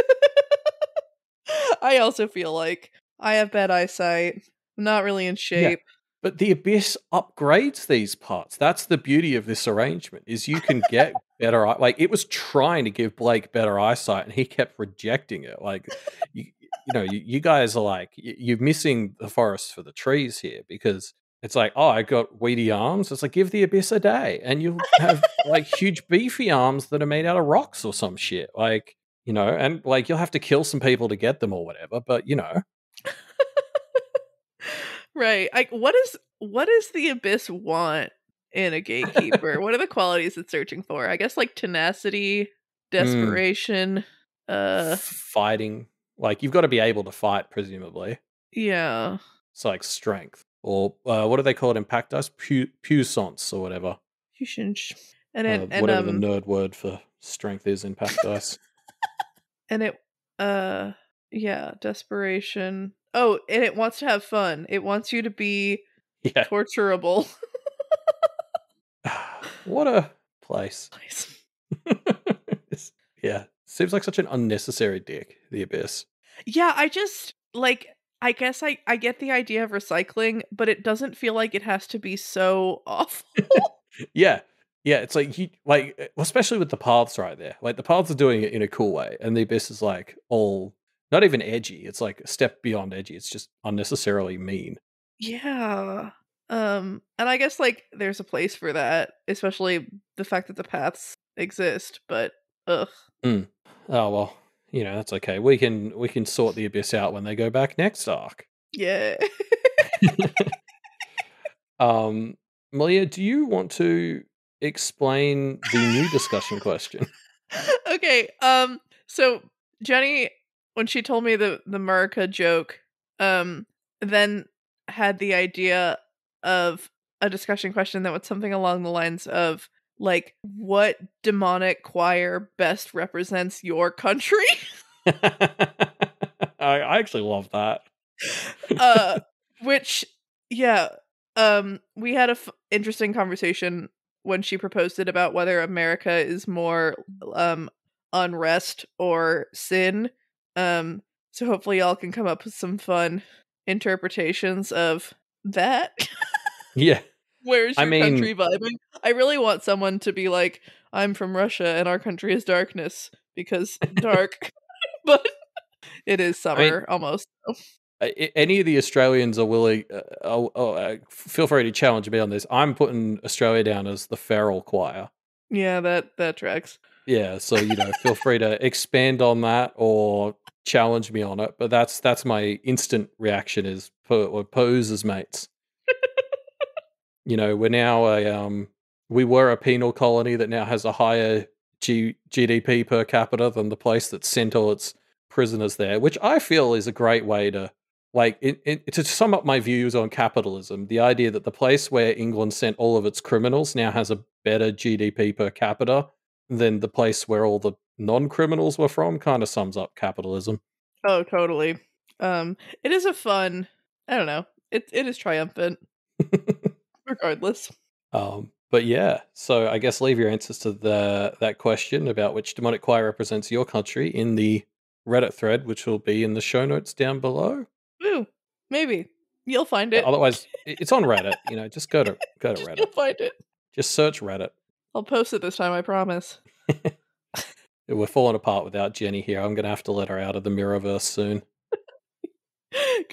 I also feel like I have bad eyesight. I'm not really in shape. But the Abyss upgrades these parts. That's the beauty of this arrangement, is you can get better like, it was trying to give Blake better eyesight, and he kept rejecting it. Like, you guys are like, you're missing the forest for the trees here, because it's like, oh, I got weedy arms. It's like, give the Abyss a day, and you'll have, like, huge beefy arms that are made out of rocks or some shit. Like, and, like, you'll have to kill some people to get them or whatever, but, Right. Like, what does the Abyss want in a gatekeeper? What are the qualities it's searching for? I guess, like, tenacity, desperation, fighting. Like, you've got to be able to fight, presumably. Yeah. It's like strength, or what do they call it in Pact Dice? Puissance or whatever. And whatever the nerd word for strength is in Pact Dice. And yeah, desperation. Oh, and it wants to have fun. It wants you to be torturable. What a place. Yeah, seems like such an unnecessary dick, the Abyss. Yeah, I just, like, I guess I get the idea of recycling, but it doesn't feel like it has to be so awful. Yeah, it's like, especially with the paths right there. Like, the paths are doing it in a cool way, and the Abyss is like all not even edgy. It's like a step beyond edgy. It's just unnecessarily mean. Yeah. And I guess, like, there's a place for that, especially the fact that the paths exist, but ugh. Oh well, that's okay. We can sort the Abyss out when they go back next arc. Yeah. Malia, do you want to explain the new discussion question? Okay. So Jenny, when she told me the Murica joke, then had the idea of a discussion question that was something along the lines of, like, what demonic choir best represents your country? I actually love that. Which, yeah, we had a interesting conversation when she proposed it about whether America is more unrest or sin. So hopefully y'all can come up with some fun interpretations of that. Yeah. Where's your country vibing? I really want someone to be like, I'm from Russia and our country is darkness, because dark. But it is summer almost. Any of the Australians are willing, feel free to challenge me on this. I'm putting Australia down as the feral choir. Yeah, that tracks. Yeah, so feel free to expand on that or challenge me on it. But that's my instant reaction is pose as mates. We're now we were a penal colony that now has a higher GDP per capita than the place that sent all its prisoners there, which I feel is a great way to, like, to sum up my views on capitalism. The idea that the place where England sent all of its criminals now has a better GDP per capita than the place where all the non-criminals were from kind of sums up capitalism. Oh, totally. It is a fun, I don't know, it is triumphant. Regardless. But yeah, so I guess leave your answers to that question about which demonic choir represents your country in the Reddit thread, which will be in the show notes down below. Ooh, maybe you'll find it. Otherwise, it's on Reddit. Just go to Reddit. You'll find it. Just search Reddit. I'll post it this time, I promise. We're falling apart without Jenny here. I'm going to have to let her out of the Mirrorverse soon.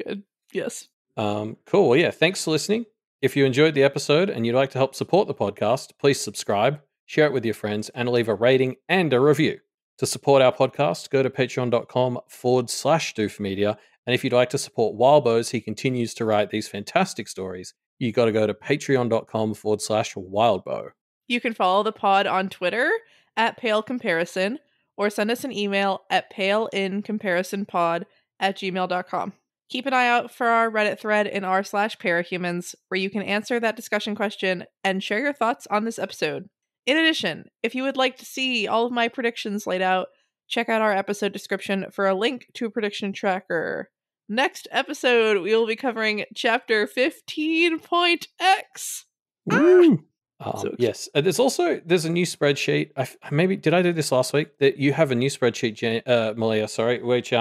Good. Yes. Cool. Well, yeah, thanks for listening. If you enjoyed the episode and you'd like to help support the podcast, please subscribe, share it with your friends, and leave a rating and a review. To support our podcast, go to patreon.com/doofmedia. And if you'd like to support Wildbow as he continues to write these fantastic stories, you got to go to patreon.com/wildbow. You can follow the pod on Twitter @PaleComparison or send us an email at paleincomparisonpod@gmail.com. Keep an eye out for our Reddit thread in r/parahumans, where you can answer that discussion question and share your thoughts on this episode. In addition, if you would like to see all of my predictions laid out, check out our episode description for a link to a prediction tracker. Next episode, we will be covering chapter 15.x. Woo! Yes, there's a new spreadsheet. Maybe did I do this last week? That you have a new spreadsheet, Malia? Sorry, which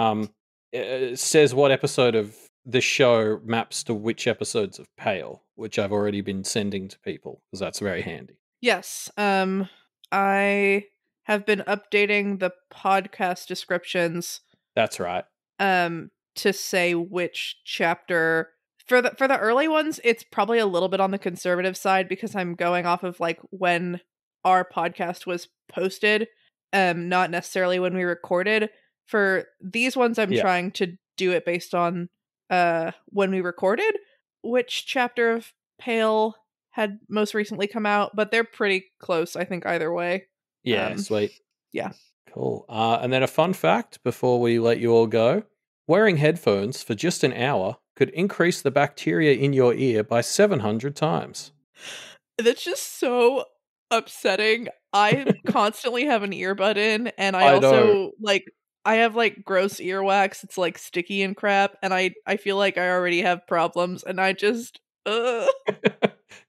says what episode of the show maps to which episodes of Pale, which I've already been sending to people because that's very handy. Yes. I have been updating the podcast descriptions. That's right. To say which chapter for the early ones, it's probably a little bit on the conservative side because I'm going off of like when our podcast was posted, not necessarily when we recorded. For these ones, I'm trying to do it based on when we recorded, which chapter of Pale had most recently come out, but they're pretty close, I think, either way. Yeah, sweet. Yeah. Cool. And then a fun fact before we let you all go. Wearing headphones for just an hour could increase the bacteria in your ear by 700 times. That's just so upsetting. I constantly have an earbud in, and I also like I have like gross earwax. It's like sticky and crap, and I feel like I already have problems, and I just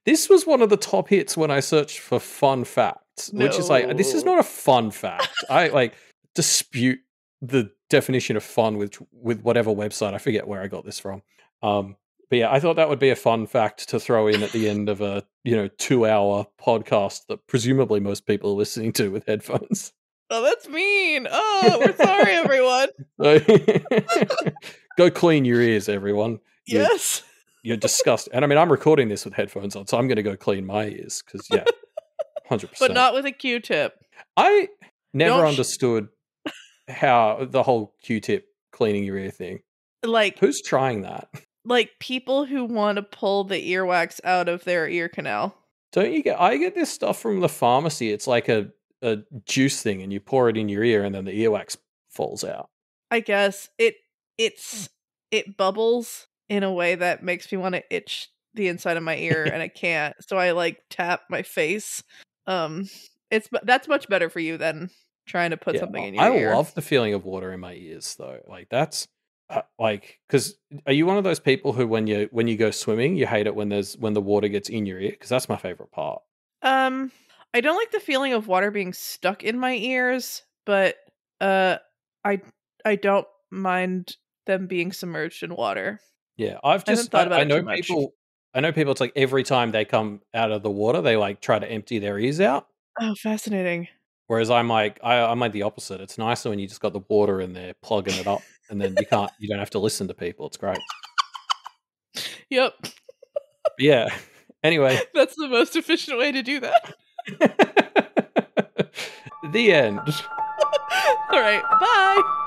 This was one of the top hits when I searched for fun facts, which is like, this is not a fun fact. I like dispute the definition of fun with whatever website. I forget where I got this from. But yeah, I thought that would be a fun fact to throw in at the end of a 2-hour podcast that presumably most people are listening to with headphones. Oh, that's mean. Oh, we're sorry, everyone. Go clean your ears, everyone. Yes. You're disgusting. And I mean, I'm recording this with headphones on, so I'm going to go clean my ears because, 100%. But not with a Q-tip. I never understood how the whole Q-tip cleaning your ear thing. Like, who's trying that? Like people who want to pull the earwax out of their ear canal. Don't you get? I get this stuff from the pharmacy. It's like a juice thing, and you pour it in your ear, and then the earwax falls out. I guess it bubbles in a way that makes me want to itch the inside of my ear, and I can't. So I like tap my face. That's much better for you than trying to put something in your ear. I love the feeling of water in my ears, though. Like that's because are you one of those people who when you go swimming, you hate it when the water gets in your ear? Because that's my favorite part. I don't like the feeling of water being stuck in my ears, but I don't mind them being submerged in water. Yeah, I know people. I know people. It's like every time they come out of the water, they like try to empty their ears out. Oh, fascinating. Whereas I'm like the opposite. It's nicer when you just got the water in there, plugging it up, and then you don't have to listen to people. It's great. Yep. Yeah. Anyway, that's the most efficient way to do that. The end. All right. Bye.